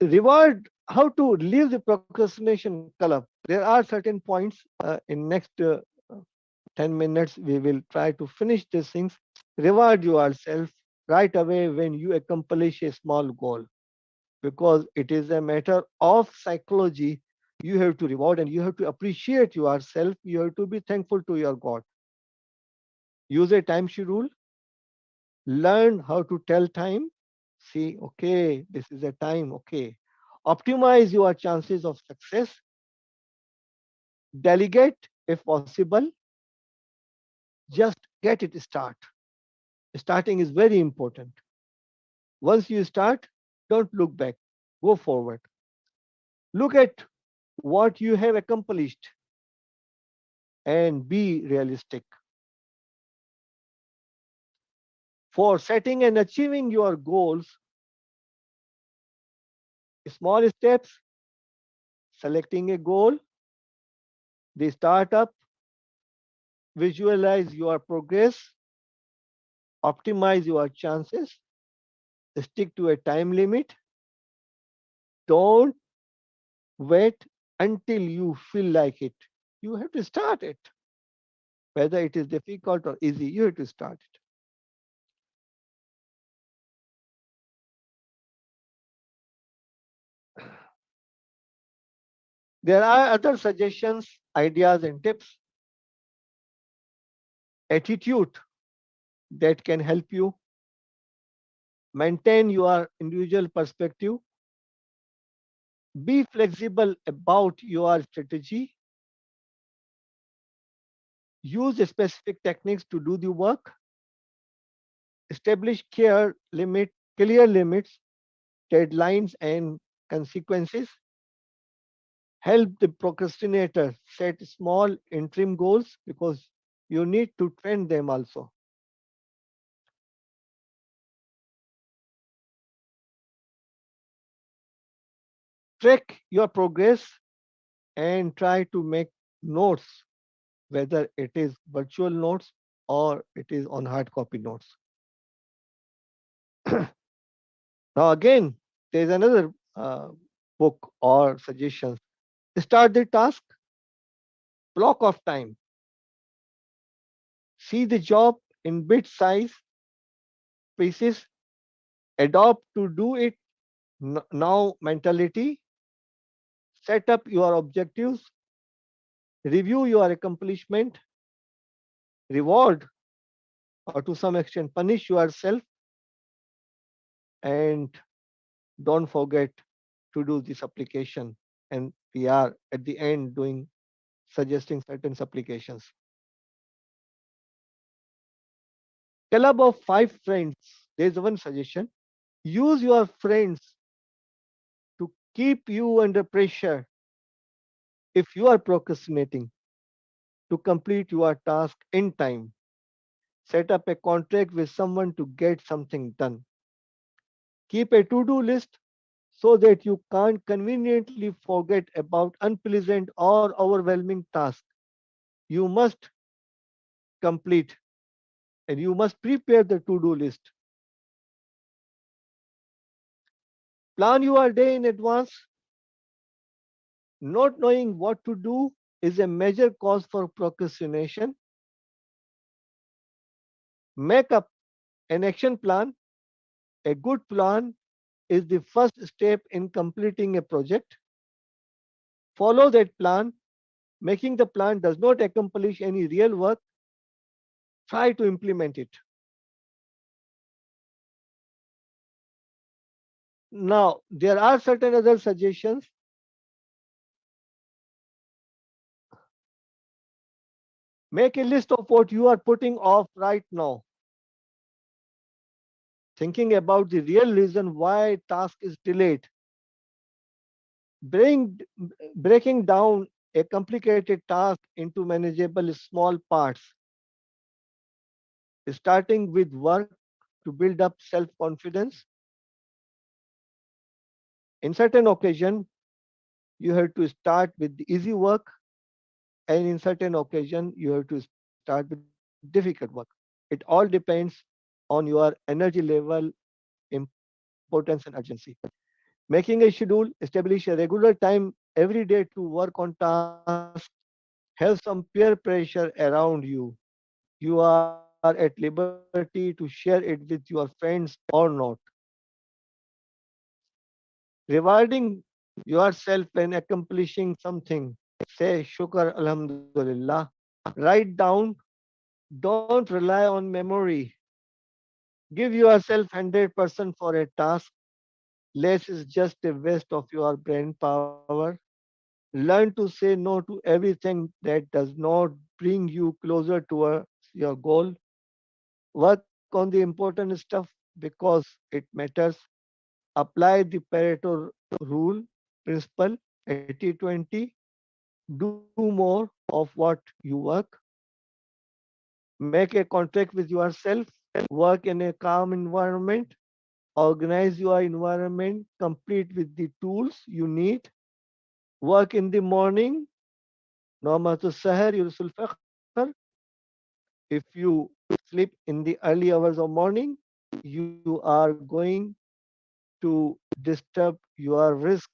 Reward, how to leave the procrastination club. There are certain points in next 10 minutes we will try to finish these things. Reward yourself right away when you accomplish a small goal, because it is a matter of psychology. You have to reward and you have to appreciate yourself. You have to be thankful to your God. Use a time schedule. Learn how to tell time. See, okay, this is a time, okay. Optimize your chances of success. Delegate if possible. Just get it start. Starting is very important. Once you start, don't look back. Go forward. Look at what you have accomplished and be realistic. For setting and achieving your goals, small steps, selecting a goal, the startup, visualize your progress, optimize your chances, stick to a time limit. Don't wait until you feel like it. You have to start it. Whether it is difficult or easy, you have to start it. There are other suggestions, ideas, and tips. Attitude that can help you maintain your individual perspective. Be flexible about your strategy. Use specific techniques to do the work. Establish clear limits, deadlines, and consequences. Help the procrastinator set small interim goals because you need to train them also. Track your progress and try to make notes, whether it is virtual notes or it is on hard copy notes. Now, again, there is another book or suggestions. Start the task, block of time, see the job in bit size pieces, adopt to do it now mentality, set up your objectives, review your accomplishment, reward or to some extent punish yourself, and don't forget to do the supplication. And we are at the end doing suggesting certain supplications. Club of five friends. There's one suggestion. Use your friends to keep you under pressure if you are procrastinating to complete your task in time. Set up a contract with someone to get something done. Keep a to do list so that you can't conveniently forget about unpleasant or overwhelming tasks. You must complete and you must prepare the to do list. Plan your day in advance. Not knowing what to do is a major cause for procrastination. Make up an action plan. A good plan is the first step in completing a project. Follow that plan. Making the plan does not accomplish any real work. Try to implement it. Now, there are certain other suggestions. Make a list of what you are putting off right now. Thinking about the real reason why task is delayed. Bring, Breaking down a complicated task into manageable small parts, starting with work to build up self-confidence. In certain occasion, you have to start with the easy work, and in certain occasion, you have to start with difficult work. It all depends on your energy level, importance, and urgency. Making a schedule, establish a regular time every day to work on tasks, have some peer pressure around you. You are at liberty to share it with your friends or not. Rewarding yourself when accomplishing something. Say Shukr Alhamdulillah. Write down, don't rely on memory. Give yourself 100% for a task. Less is just a waste of your brain power. Learn to say no to everything that does not bring you closer towards your goal. Work on the important stuff because it matters. Apply the Pareto rule principle 80-20. Do more of what you work. Make a contract with yourself. Work in a calm environment. Organize your environment complete with the tools you need. Work in the morning. Nawmatul Sahar Yusul Fakhr. If you sleep in the early hours of morning, you are going to disturb your risk.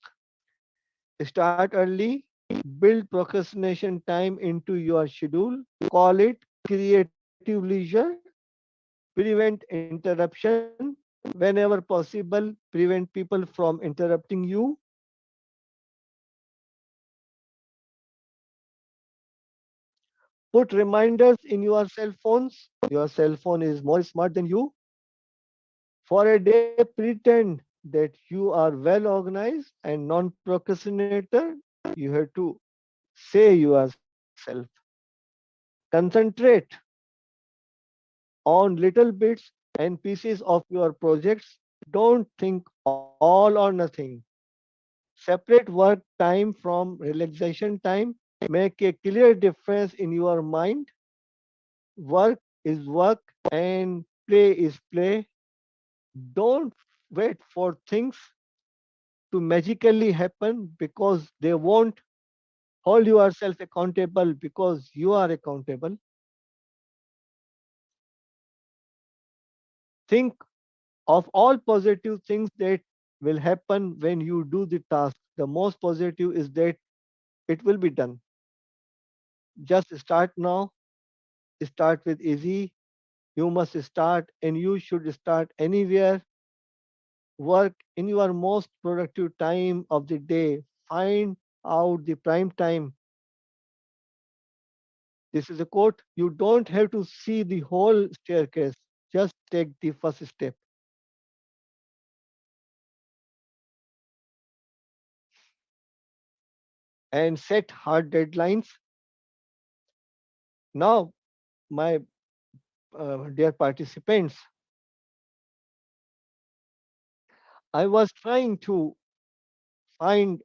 Start early, build procrastination time into your schedule, call it creative leisure, prevent interruption whenever possible, prevent people from interrupting you. Put reminders in your cell phones. Your cell phone is more smart than you. For a day, pretend that you are well organized and non procrastinator. You have to say yourself. Concentrate on little bits and pieces of your projects. Don't think all or nothing. Separate work time from relaxation time. Make a clear difference in your mind. Work is work and play is play. Don't wait for things to magically happen because they won't. Hold yourself accountable because you are accountable. Think of all positive things that will happen when you do the task. The most positive is that it will be done. Just start now. Start with easy. You must start and you should start anywhere. Work in your most productive time of the day. Find out the prime time. This is a quote. You don't have to see the whole staircase. Just take the first step and set hard deadlines. Now, my dear participants, I was trying to find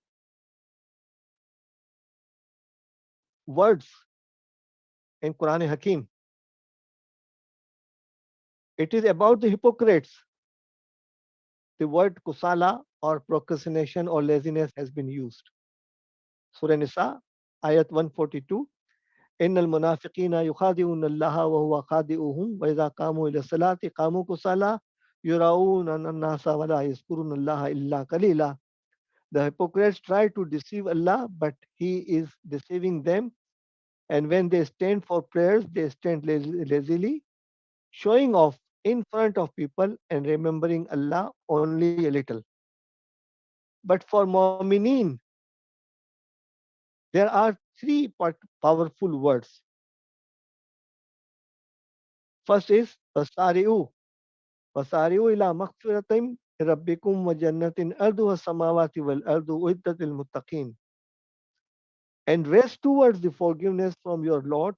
words in Quran Hakim. It is about the hypocrites. The word kusala or procrastination or laziness has been used. Surah Nisa, ayat 142. إن المنافقين يخادعون الله وهو خادعهم وإذا قاموا إلى الصلاة قاموا كسالى يُرَاءُونَ النَّاسَ وَلَا يَذْكُرُونَ اللَّهَ إِلَّا قَلِيلًا. The hypocrites try to deceive Allah, but He is deceiving them. And when they stand for prayers, they stand lazily, showing off in front of people and remembering Allah only a little. But for Mu'mineen, there are three powerful words. First is Wasari'u. Wasari'u ila maghfiratin rabbikum wa jannatin arduha samawati wal ardu uiddatil muttaqin. And race towards the forgiveness from your Lord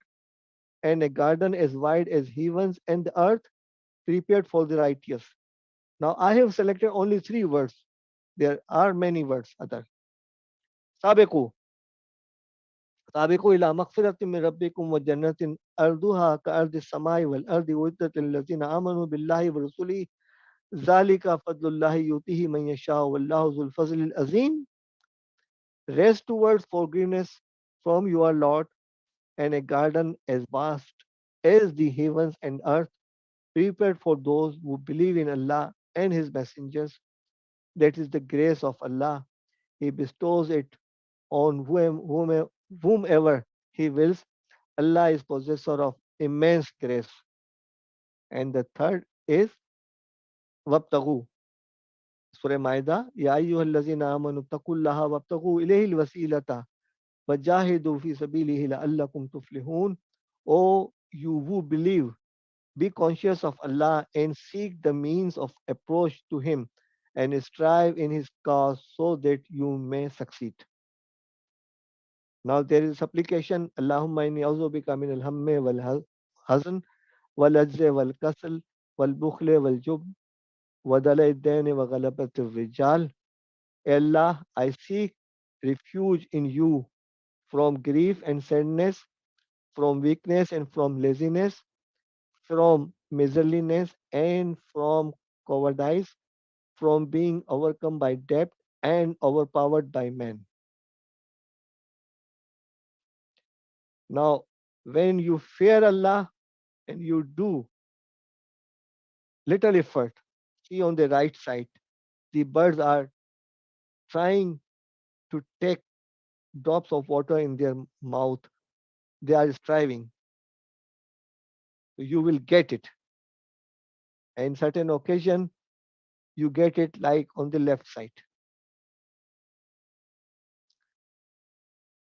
and a garden as wide as heavens and the earth prepared for the righteous. Now I have selected only three words. There are many words other. Sabiqu. سابقوا إلى مغفرة من ربكم وجنة أرضها كأرض السماء والأرض أعدت للذين آمنوا بالله ورسله ذلك فضل الله يؤتيه من يشاء والله ذو الفضل العظيم. Race towards forgiveness from your Lord and a garden as vast as the heavens and earth, prepared for those who believe in Allah and His messengers. That is the grace of Allah. He bestows it on whomever He wills. Allah is possessor of immense grace. And the third is wabtagu. Surah Maida, Ya ayyuhallazina amanu taqullaha wabtagu ilayhi alwasilata wajahidu fi sabilihi la'allakum tuflihun. O you who believe, be conscious of Allah and seek the means of approach to Him and strive in His cause so that you may succeed. Now there is supplication, Allahumma inni a'udhu min al-hammi wal hazn wal ajzi wal kasl wal bukhli wal jub wa dalai dain wa ghalabat rijal. Allah, I seek refuge in you from grief and sadness, from weakness and from laziness, from miserliness and from cowardice, from being overcome by debt and overpowered by men. Now, when you fear Allah and you do little effort, see on the right side, the birds are trying to take drops of water in their mouth. They are striving. You will get it. And certain occasion, you get it like on the left side.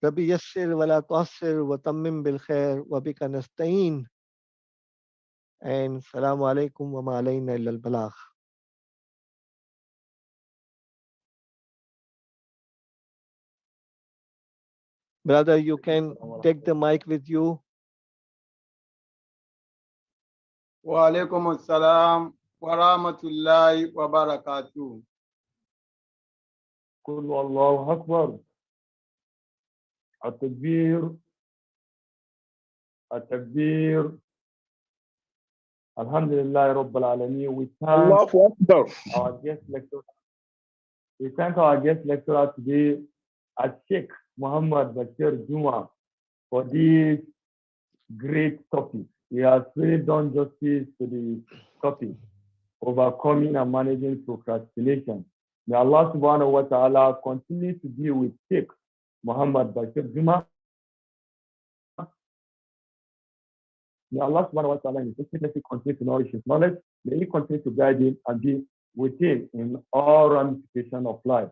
Rabbi yassir wala tuassir wa tammim bil khair wa bika nasta'in. And salamu alaikum wa ma alayna illa al balagh. Brother, you can take the mic with you. Wa alaikum assalam wa rahmatullahi wa barakatuh. قل الله أكبر. التكبير التكبير. Alhamdulillah Rabbil Alameen. We thank our guest lecturer. We thank our guest lecturer today, Sheikh Muhammad Bashir Juma, for this great topic. He has really done justice to the topic, overcoming and managing procrastination. May Allah subhanahu wa ta'ala continue to be with Sheikh Muhammad Bashir Juma. May Allah subhanahu wa ta'ala in His infinity continue to nourish his knowledge. May He continue to guide him and be with him in all ramifications of life.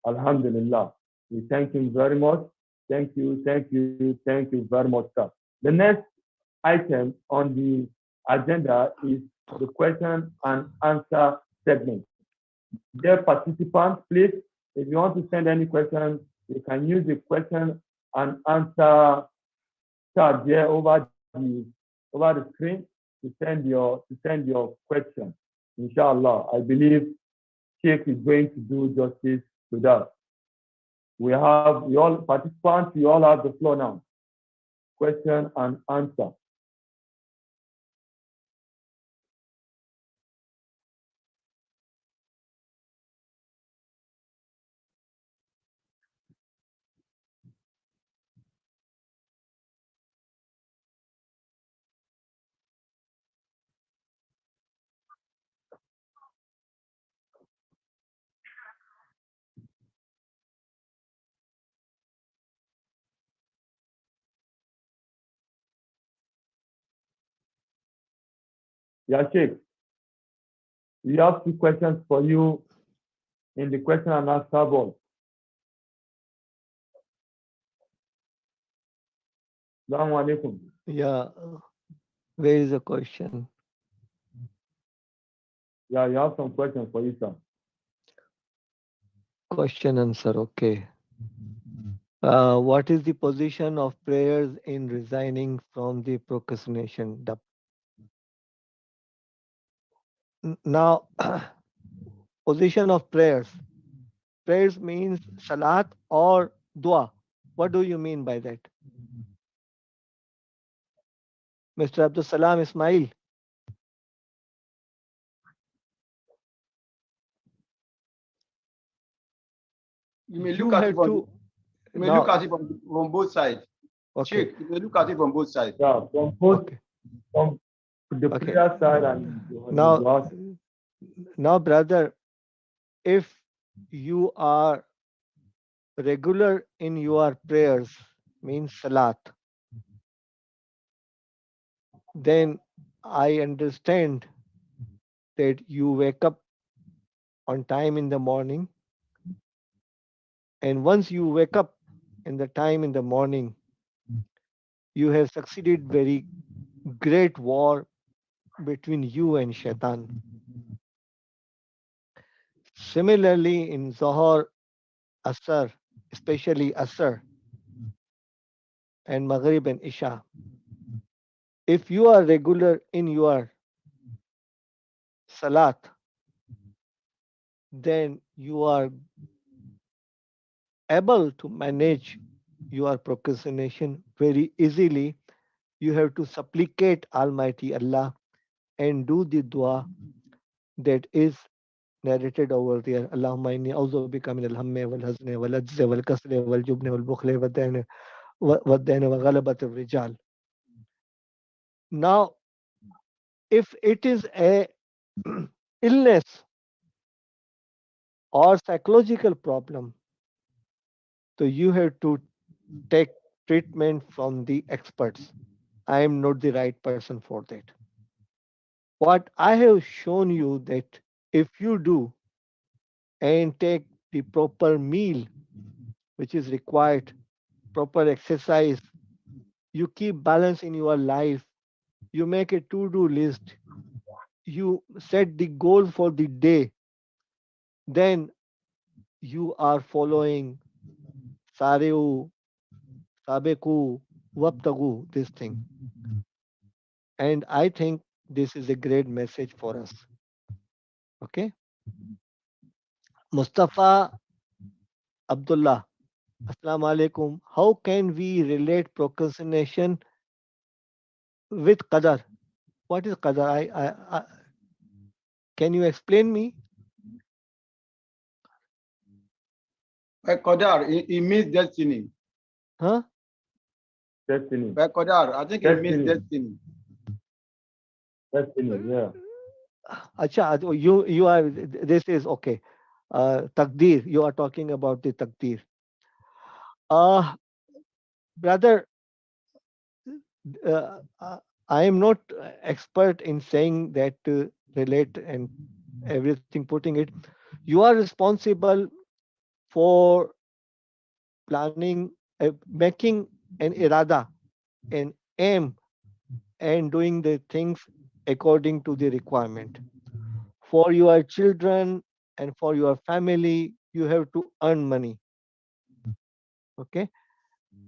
Alhamdulillah. We thank him very much. Thank you very much, sir. The next item on the agenda is the question and answer segment. Dear participants, please, if you want to send any questions, you can use the question and answer chat here over the screen to send your question. Inshallah, I believe Sheikh is going to do justice to that. We all participants, you all have the floor now. Question and answer. Yeah, Sheikh, we have two questions for you in the question and answer board. Assalamu alaikum. Yeah, where is the question? Yeah, you have some questions for you, sir. Question answer. Okay. What is the position of prayers in resigning from the procrastination? Now, position of prayers. Prayers means salat or dua. What do you mean by that? Mr. Abdul Salam Ismail. You may You look at it have from to you may look now. at it from both sides. Okay. Sheikh, you may look at it from both sides. Yeah, from both Okay. from the Okay. prayer side and the Now, dua. now, brother, if you are regular in your prayers, means salat, then I understand that you wake up on time in the morning, and once you wake up in the time in the morning, you have succeeded very great war between you and shaitan. Similarly, in Zohar, Asr, especially Asr and Maghrib and Isha, if you are regular in your salat, then you are able to manage your procrastination very easily. You have to supplicate Almighty Allah and do the dua that is narrated over there. Allahumma inni a'udhu bika min al-hammi wal hazni wal ajzi wal kasli wal jubni wal bukhli wad daini wa ghalabat al-rijal. Now, if it is a illness or psychological problem, so you have to take treatment from the experts. I am not the right person for that. What I have shown you that if you do and take the proper meal which is required, proper exercise, you keep balance in your life, you make a to-do list, you set the goal for the day, then you are following Sareu, Sabeku, Waptagu, this thing. And I think this is a great message for us. Okay. Mustafa Abdullah, Assalamu alaikum. How can we relate procrastination with qadar? What is qadar? Can you explain me? By Qadar, it means destiny. Huh? Destiny. By Qadar, I think it means destiny. Destiny, yeah. Acha, you are, this is okay. Takdir, you are talking about the takdir. Brother, I am not expert in saying that relate and everything putting it. You are responsible for planning, making an irada, an aim, and doing the things according to the requirement. For your children and for your family, you have to earn money. Okay.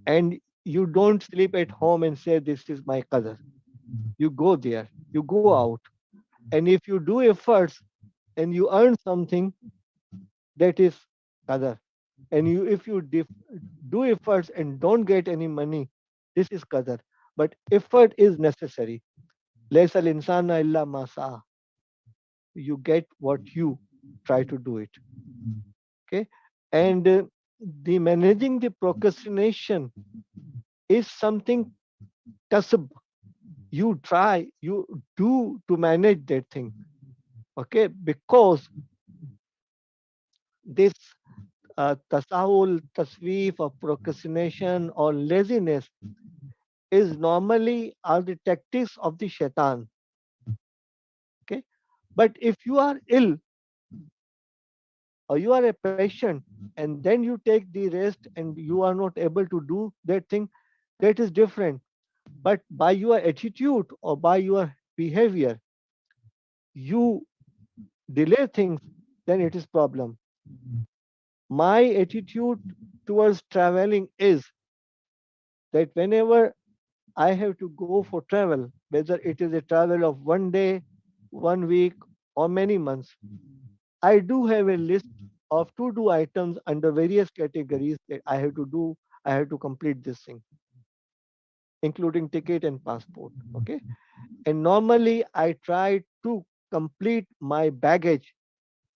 And you don't sleep at home and say, this is my qadar. You go there, you go out. And if you do efforts and you earn something, that is qadar. And if you do efforts and don't get any money, this is qadar. But effort is necessary. Laysa al-insana illa ma sa'a. You get what you try to do it. Okay. And the managing the procrastination is something kasb. You try, you do to manage that thing. Okay. Because this tasahul, tasweef of procrastination or laziness is normally are the tactics of the shaitan. But if you are ill or you are a patient and then you take the rest and you are not able to do that thing, that is different. But by your attitude or by your behavior, you delay things, then it is problem. My attitude towards traveling is that whenever I have to go for travel, whether it is a travel of one day, 1 week, or many months, I do have a list of to do items under various categories that I have to do. I have to complete this thing, including ticket and passport. Okay. And normally I try to complete my baggage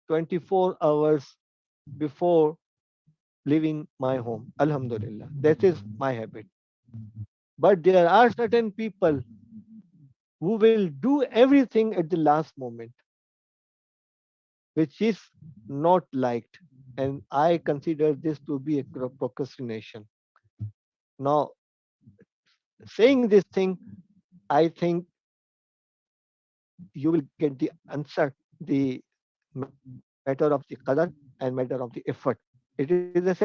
24 hours before leaving my home. Alhamdulillah. That is my habit. But there are certain people who will do everything at the last moment, which is not liked. And I consider this to be a procrastination. Now, saying this thing, I think you will get the answer, the matter of the qadar and matter of the effort. It is a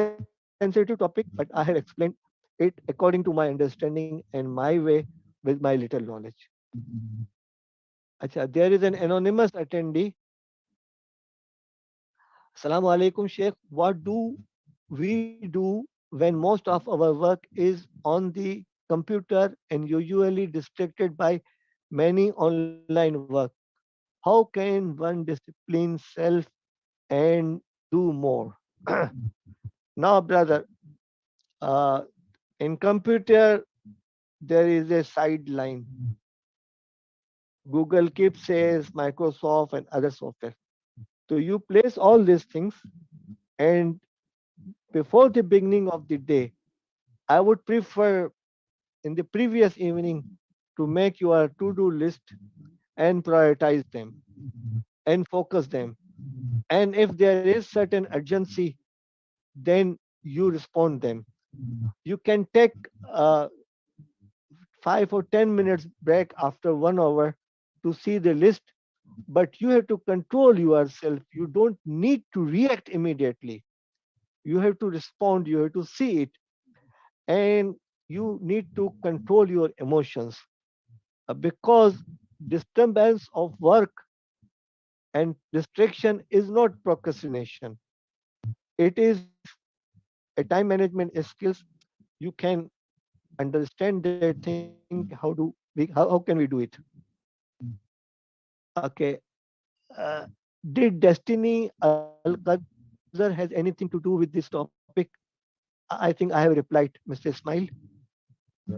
sensitive topic, but I have explained it according to my understanding and my way with my little knowledge. Acha, there is an anonymous attendee. Assalamu alaikum, Sheikh. What do we do when most of our work is on the computer and usually distracted by many online work? How can one discipline self and do more? Now, brother, uh, in computer, there is a sideline. Google Keep says, Microsoft and other software. So you place all these things, and before the beginning of the day, I would prefer in the previous evening to make your to-do list and prioritize them and focus them. And if there is certain urgency, then you respond them. You can take 5 or 10 minutes break after 1 hour to see the list, but you have to control yourself. You don't need to react immediately. You have to respond, you have to see it, and you need to control your emotions because disturbance of work and distraction is not procrastination. It is a time management skills. You can understand that thing. How can we do it? Okay. Uh, did destiny al qadr has anything to do with this topic? I think I have replied, Mr. Ismail. Yeah,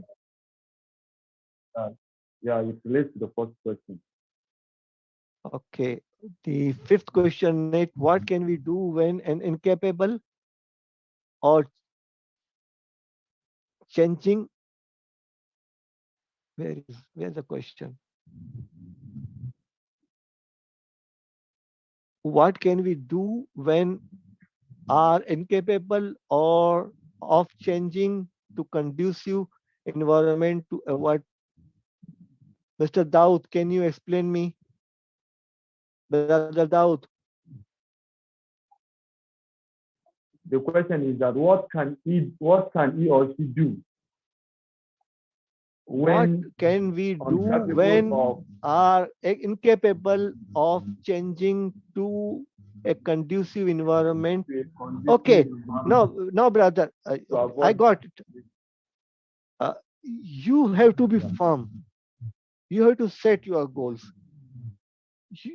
uh, yeah, it relates to the first question. Okay. The fifth question is what can we do when an incapable or changing? Where's the question? What can we do when are incapable or of changing to conducive environment to avoid? Mr. Daud, can you explain me? Brother Daud, The question is that what can he or she do what when can we do uncapable when of are incapable of changing to a conducive environment? a conducive Okay, environment now, brother, to I avoid? got it. You have to be firm. You have to set your goals.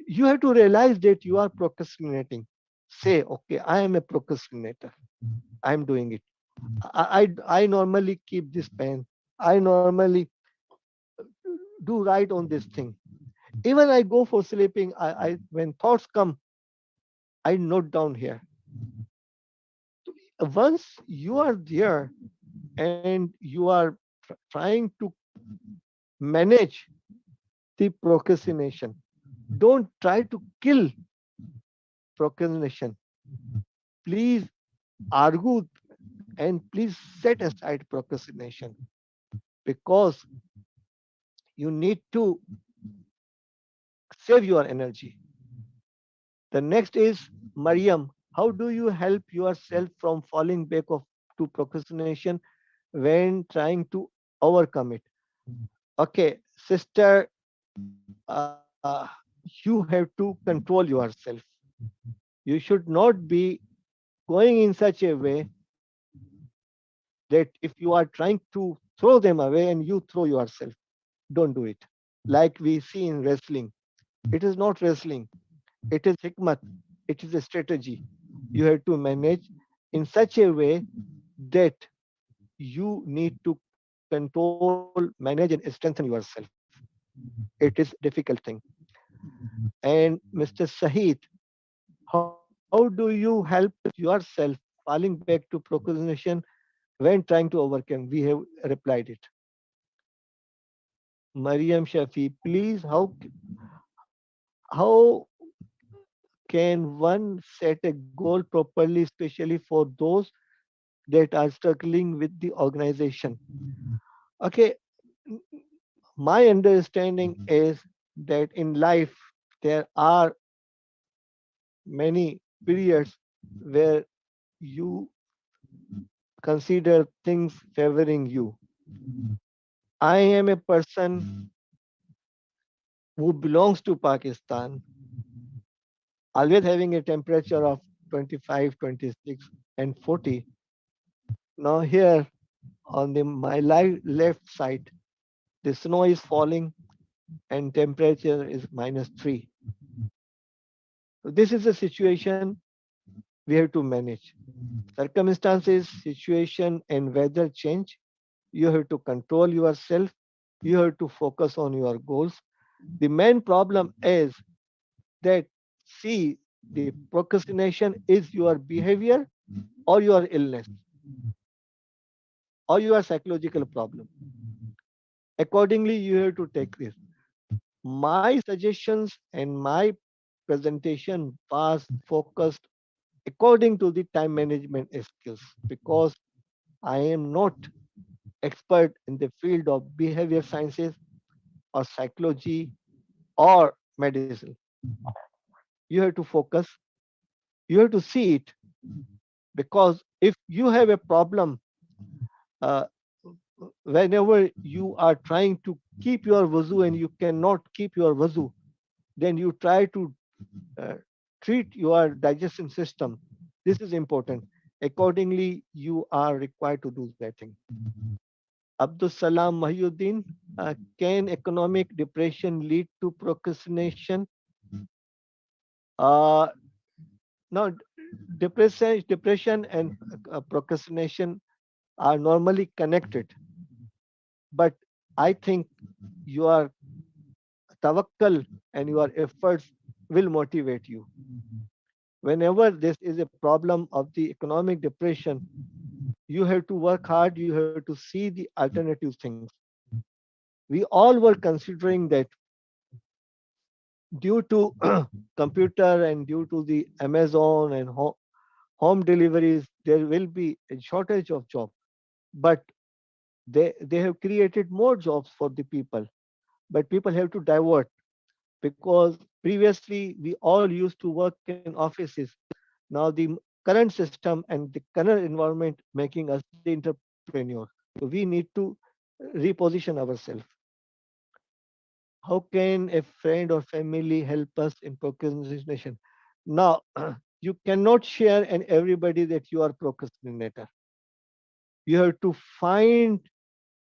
You have to realize that you are procrastinating. Say, okay, I am a procrastinator. I'm doing it. I normally keep this pen. I normally do write on this thing. Even I go for sleeping. I when thoughts come, I note down here. Once you are there and you are trying to manage the procrastination, don't try to kill procrastination. Please argue and please set aside procrastination because you need to save your energy. The next is Mariam. How do you help yourself from falling back to procrastination when trying to overcome it? Okay, sister, you have to control yourself. You should not be going in such a way that if you are trying to throw them away and you throw yourself, don't do it. Like we see in wrestling, it is not wrestling, it is hikmat, it is a strategy. You have to manage in such a way that you need to control, manage, and strengthen yourself. It is difficult thing. And Mr. Sahid, how do you help yourself falling back to procrastination when trying to overcome? We have replied it. Mariam Shafi, please, how can one set a goal properly, especially for those that are struggling with the organization? Okay, my understanding is that in life there are many periods where you consider things favoring you. I am a person who belongs to Pakistan, always having a temperature of 25, 26, and 40. Now here on my left side, the snow is falling and temperature is -3. So this is a situation we have to manage. Circumstances, situation, and weather change. You have to control yourself. You have to focus on your goals. The main problem is that, see, the procrastination is your behavior or your illness or your psychological problem. Accordingly, you have to take this. My suggestions and my presentation was focused according to the time management skills because I am not expert in the field of behavior sciences or psychology or medicine. You have to focus, you have to see it because if you have a problem, uh, whenever you are trying to keep your wuzu and you cannot keep your wuzu, then you try to uh, treat your digestion system. This is important. Accordingly, you are required to do that thing. Abdul Salam Mahyuddin, can economic depression lead to procrastination? Uh, now, depression and procrastination are normally connected, but I think your tawakkal and your efforts will motivate you. Whenever this is a problem of the economic depression, you have to work hard, you have to see the alternative things. We all were considering that due to computer and due to the Amazon and home deliveries, there will be a shortage of job. But they have created more jobs for the people. But people have to divert because previously we all used to work in offices. Now the current system and the current environment making us the entrepreneur. So we need to reposition ourselves. How can a friend or family help us in procrastination? Now, you cannot share and everybody that you are procrastinator. You have to find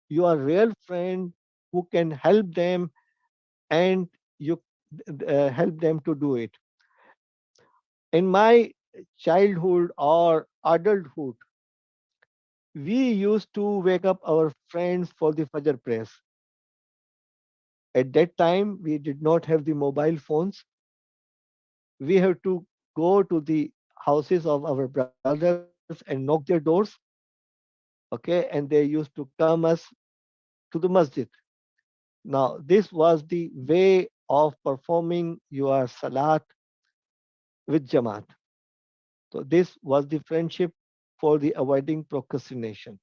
your real friend who can help them and you help them to do it. In my childhood or adulthood, we used to wake up our friends for the Fajr prayers. At that time, we did not have the mobile phones. We have to go to the houses of our brothers and knock their doors. Okay, and they used to come us to the masjid. Now, this was the way of performing your salat with Jamaat. So, this was the friendship for the avoiding procrastination.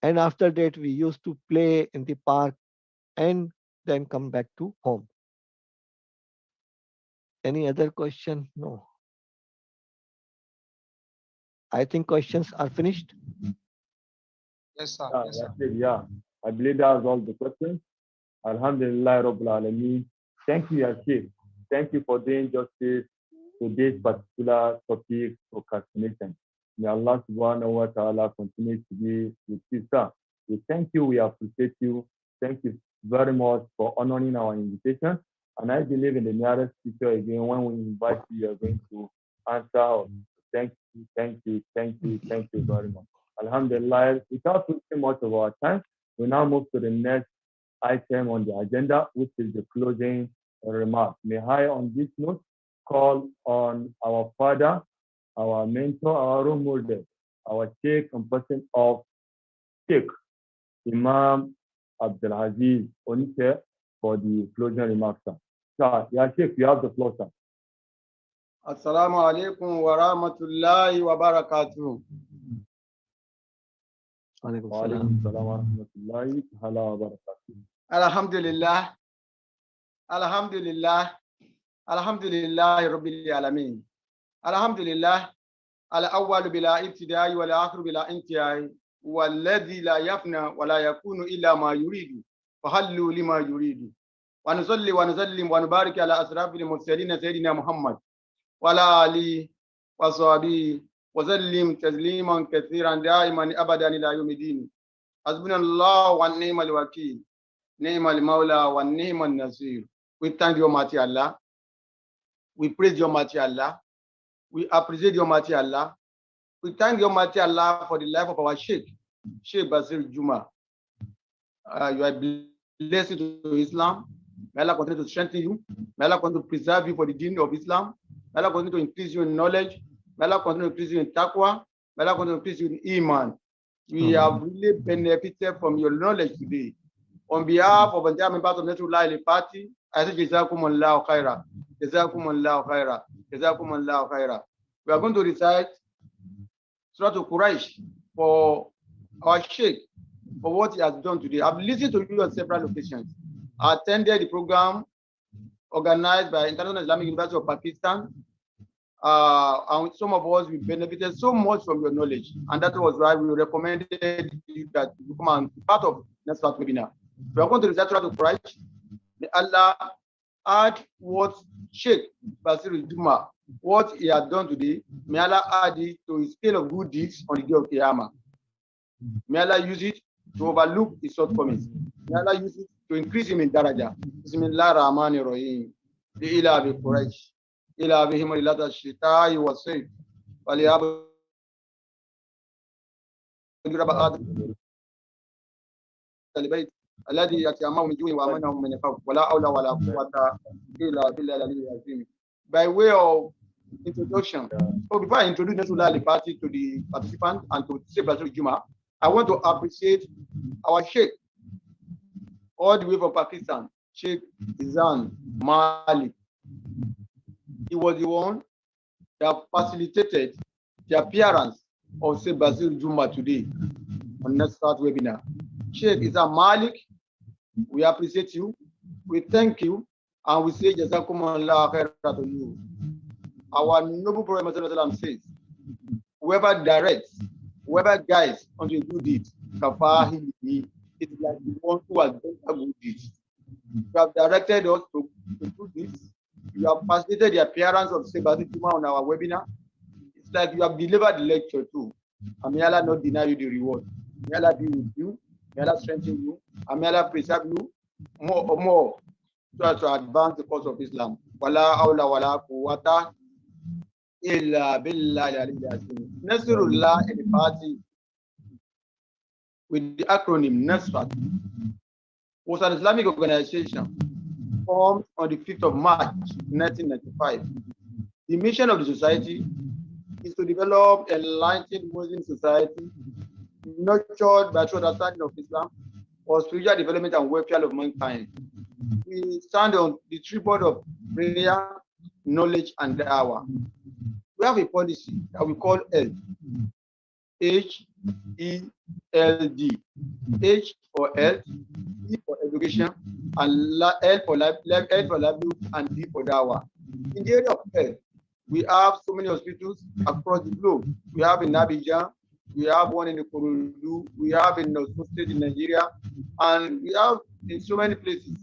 And after that, we used to play in the park and then come back to home. Any other question? No. I think questions are finished. Yes, sir. Yeah, Yes, sir. that's it, yeah. I believe that was all the questions. Alhamdulillah Rabbil Alameen. Thank you, Yashir. Thank you for doing justice to this particular topic, procrastination. May Allah subhanahu wa ta'ala continue to be with you, sir. We thank you, we appreciate you. Thank you very much for honoring our invitation. And I believe in the nearest future again, when we invite you, you're going to answer. Thank you, thank you, thank you, thank you very much. Alhamdulillah, without wasting much of our time, we now move to the next item on the agenda, which is the closing remarks. May I, on this note, call on our father, our mentor, our role model, our Sheikh and person of Sheikh Imam Abdulaziz Onise for the closing remarks. Sir, yeah, Sheikh, you have the floor, sir. Assalamu alaikum wa rahmatullahi wa barakatuh. Alaikum Wa salam. alaikum salam wa rahmatullahi wa barakatuh. Alhamdulillah. Alhamdulillah. Alhamdulillah Rabbil Alameen. Alhamdulillah. Al-awwal bila ibtidai wal akhir bila intihai. والذي لا يفنى ولا يكون إلا ما يريد فهلوا لما يريد ونصلي ونسلم ونبارك على أشرف المرسلين سيدنا محمد وعلى آله وصحبه وسلم تسليما كثيرا دائما أبدا إلى يوم الدين. حسبنا الله ونعم الوكيل نعم المولى ونعم النصير. We thank you, Almighty Allah. We praise you, Almighty Allah. We appreciate you, Almighty Allah. We thank you, Almighty Allah, for the life of our Sheikh Basir Juma. You are blessed to Islam. May Allah continue to strengthen you. May Allah continue to preserve you for the deen of Islam. May Allah continue to increase you in knowledge. May Allah continue to increase you in taqwa. May Allah continue to increase you in iman. We have really benefited from your knowledge today. On behalf of the entire members of Nasrullah Party, I say Jazakumullahu khaira. Jazakumullahu khaira. Jazakumullahu khaira. We are going to recite Surah Quraysh for our Sheikh for what he has done today. I've listened to you on several occasions. I attended the program organized by International Islamic University of Pakistan. And some of us, we benefited so much from your knowledge. And that was why we recommended you that you come and be part of next webinar. We are going to recite Surah Quraysh. May Allah add what Sheikh Basir Juma, what he has done today, may Allah add it to his scale of good deeds on the day of Qiyamah. May Allah use it to overlook his shortcomings. May Allah use it to increase him in daraja. Bismillah ar-Rahman ar-Rahim. Ila bi Quraysh. Ila bihim ila ash-shita'i was-sayf. Waliyabu البيت الذي يتيمم من جوع وامنهم من خوف ولا حول ولا قوة إلا بالله العلي العظيم. By way of introduction, so before I introduce Nasrullah Party to the participants and to Sheikh Basir Juma, I want to appreciate our Sheikh all the way from Pakistan, Sheikh Izan Malik. He was the one that facilitated the appearance of Sheikh Basir Juma today on next start webinar. Sheikh Izan Malik, we appreciate you, we thank you, and we say Jazakumullah khairan to you. Our noble Prophet says, whoever directs, whoever guides unto a good deed, kafahi, it is like the one who has done a good deed. You have directed us to do this. You have facilitated the appearance of Sheikh Basir Juma on our webinar. It's like you have delivered the lecture too. And may Allah not deny you the reward. May Allah be with you. May Allah strengthen you. And may Allah preserve you more so as to advance the cause of Islam. Wala hawla wala quwwata illa billahi al-aliyyil azim. Nasrullah in the party with the acronym NASFAT was an Islamic organization formed on the 5th of March 1995. The mission of the society is to develop enlightened Muslim society nurtured by true understanding of Islam for spiritual development and welfare of mankind. We stand on the tripod of prayer, knowledge, and dawah. We have a policy that we call HELD. H-E-L-D. H for health, E for education, and L for livelihood, and D for dawah. In the area of health, we have so many hospitals across the globe. We have in Abidjan, we have one in Ikorodu, we have in Osun State in Nigeria, and we have in so many places.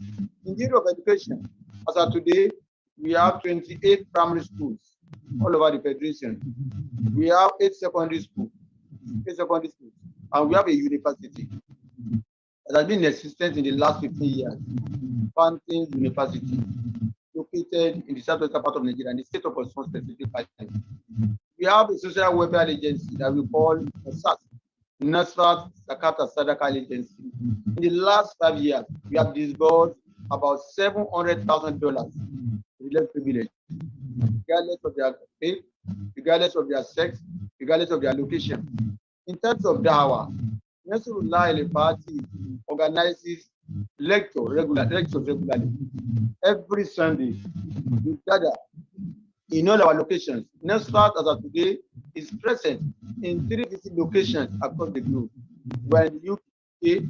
In the area of education, as of today, we have 28 primary schools all over the federation. We have 8 secondary schools, and we have a university that has been in existence in the last 15 years, Fountain University, located in the southwestern part of Nigeria, in the state of Osun specifically. We have a social welfare agency that we call SAS, Nasrat Zakata Sadaka Agency. In the last 5 years, we have disbursed about $700,000 relief privilege, regardless of their faith, regardless of their sex, regardless of their location. In terms of dawah, Nasrullah Al-Fati organizes lectures regularly. Every Sunday, we gather in all our locations. Nasrat, as of today, is present in 350 locations across the globe. We are in the UK,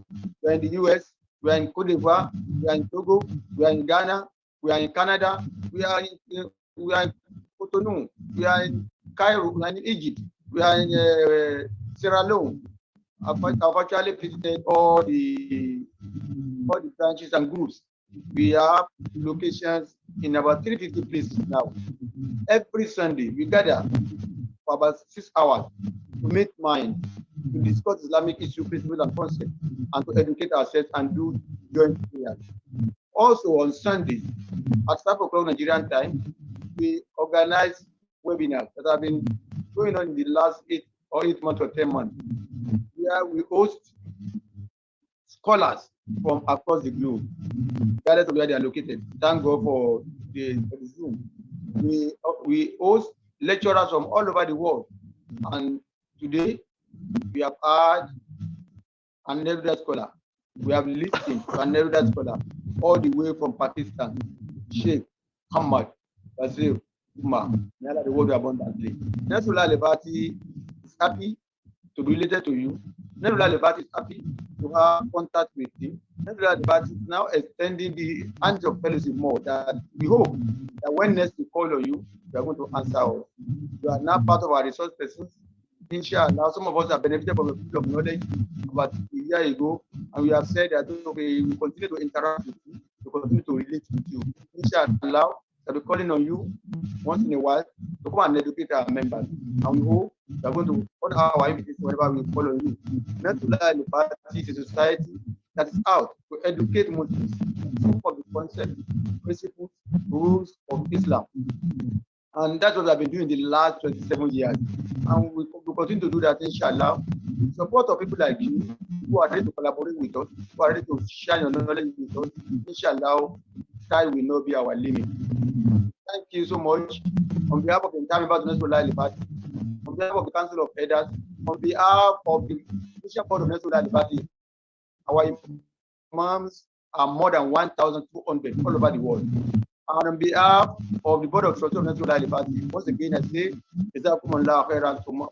we are in the US, we are in Cote d'Ivoire, we are in Togo, we are in Ghana, we are in Canada, we are in Cotonou, we are in Cairo, we are in Egypt, we are in Sierra Leone. I've actually visited all the branches and groups. We have locations in about 350 places now. Every Sunday, we gather for about 6 hours to meet minds, to discuss Islamic issues, principles, and concepts, and to educate ourselves and do joint prayers. Also on Sundays, at 5 o'clock Nigerian time, we organize webinars that have been going on in the last 8 months or 10 months, where we host scholars from across the globe, regardless of where they are located. Thank God for the Zoom. We host lecturers from all over the world, and today we have had an elder scholar. We have listened to an elder scholar all the way from Pakistan, Sheikh Muhammad Bazir Umar. May Allah reward you abundantly. Nasrullah Al-Fati is happy to be related to you. Nasrullah Al-Fati is happy to have contact with him. Nasrullah Al-Fati is now extending the hands of fellowship more, that we hope that when next we call on you, you are going to answer us. You are now part of our resource persons. Inshallah, some of us have benefited from a bit of knowledge about a year ago, and we have said that okay, we continue to interact with you, we continue to relate with you. Inshallah, I'll be calling on you once in a while to come and educate our members. And we hope we are going to honor our invitations whenever we follow you. Nasrullah Al-Fati is a society that is out to educate Muslims some of the concepts, principles, rules of Islam. And that's what we have been doing the last 27 years. And we continue to do that, inshallah. Support of people like you who are ready to collaborate with us, who are ready to share your knowledge with us. Inshallah, sky will not be our limit. Thank you so much. On behalf of the entire members of Nasrullah Al-Fati, on behalf of the Council of Elders, on behalf of the Official Board of Nasrullah Al-Fati, our imams are more than 1,200 all over the world. And on behalf of the Board of Trustees of Nasrullah Al-Fati, once again I say, Jazakumullah khairan to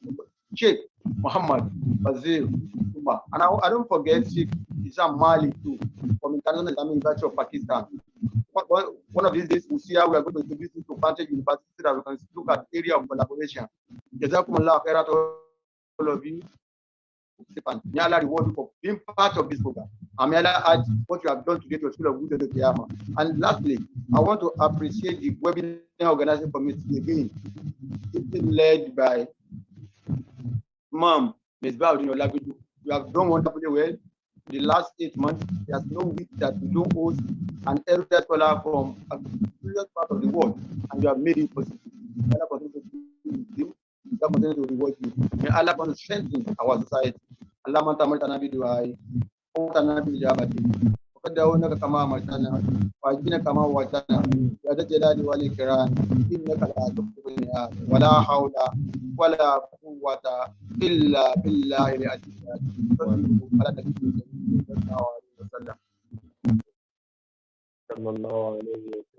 Sheikh Muhammad Bazir Umar. And I don't forget Sheikh Isam Mali too, from International Islamic University of Pakistan. One of these days, we'll see how we are going to introduce you to Fountain University so that we can look at the area of collaboration. Jazakumullah khairan to all of you. May Allah reward you for being part of this program. And may Allah add what you have done to get your School of Good to Qiyamah. And lastly, I want to appreciate the webinar organizing committee again. It's been led by Ma'am Ms. Baudin Olagudu. You have done wonderfully well. The last 8 months, there's no week that we don't host an elder scholar from a various part of the world, and you have made it possible. May Allah continue to do. God continue to reward you. May Allah continue to strengthen our society. Allah manta nabi duai. Nabi jabati. Wakadauna kama amatana. Wajina kama watana. Yada jalali wali kiran. Innaka la tuqina wala hawla wala quwwata illa billahi al-aliyyil azim. Ala nabi sallallahu alayhi wa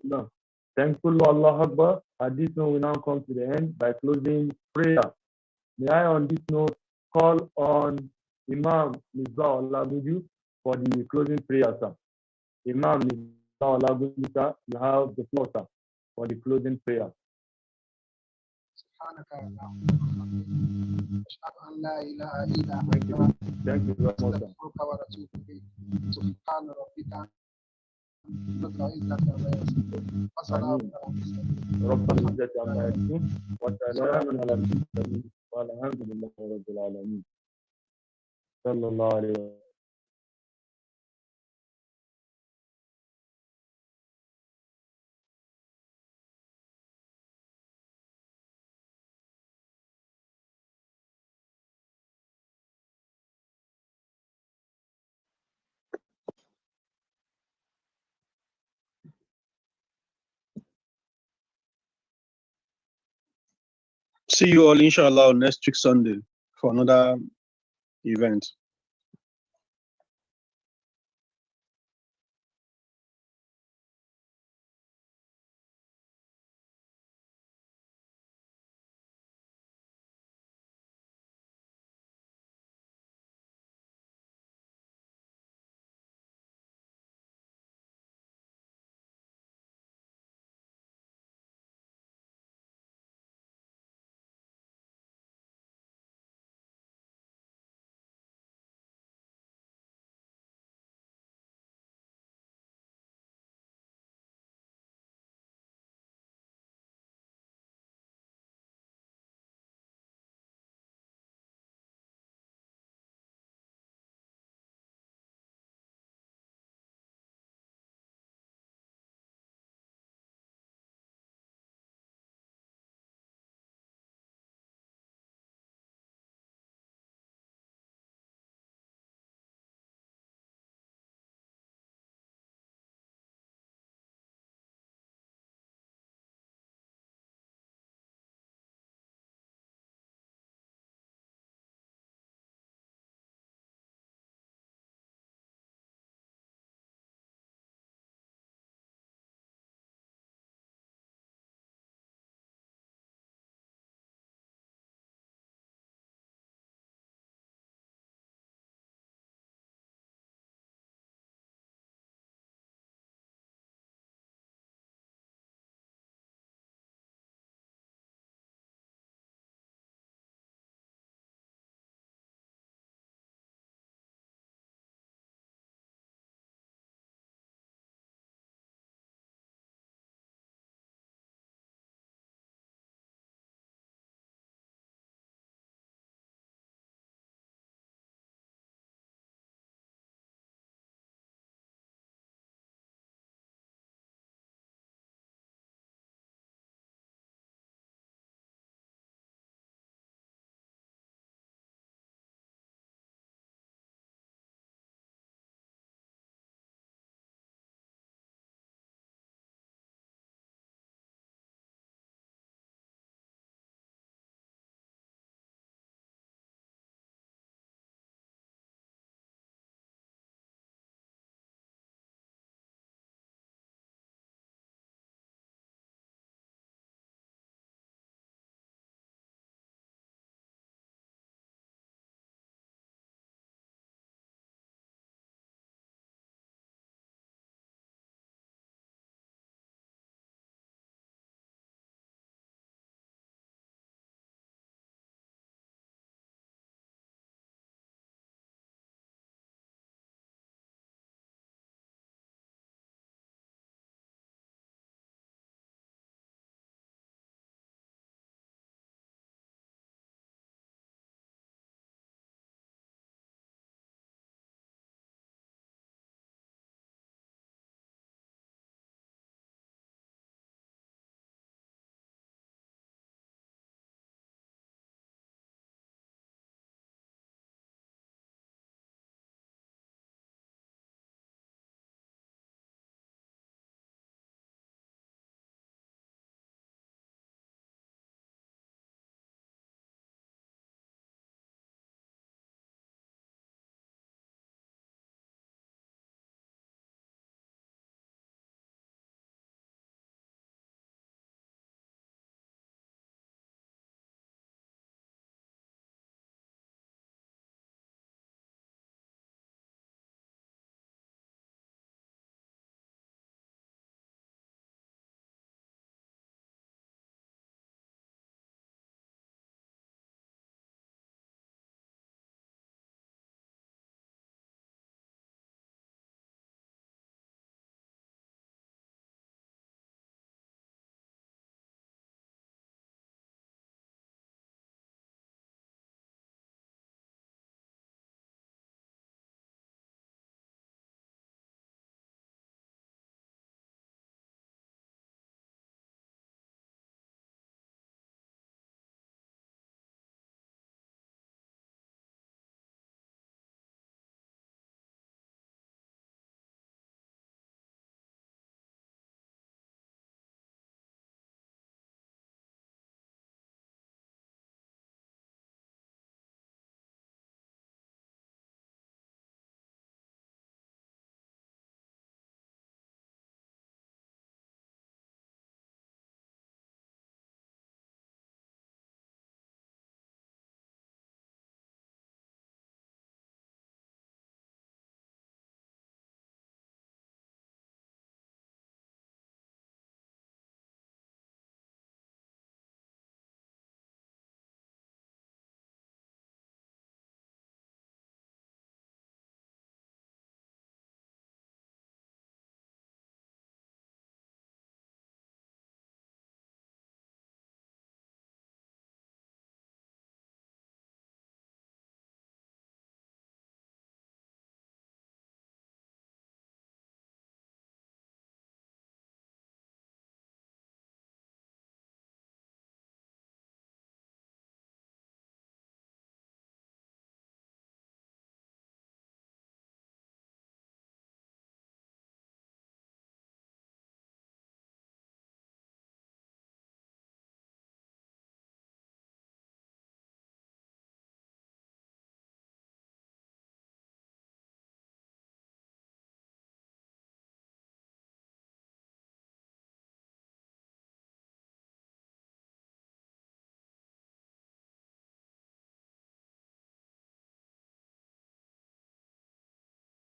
sallam. Thankful to Allah Akbar. At this note, we now come to the end by closing prayer. May I, on this note, call on Imam Misbah Olagudu for the closing prayer, sir. Imam Misbah Olagudu, sir, you have the floor, sir. for the closing prayer. سبحانك اللهم وبحمدك أشهد أن لا إله إلا Thank you. أنت Thank you very much, sir. نستغفرك ونتوب إليك سبحان ربك رب العزة عما يصفون وسلام آمين. على المرسلين رب العزة عما يصفون وسلام على المرسلين والحمد لله رب العالمين. صلى الله عليه وسلم. See you all, inshallah, next week Sunday for another event.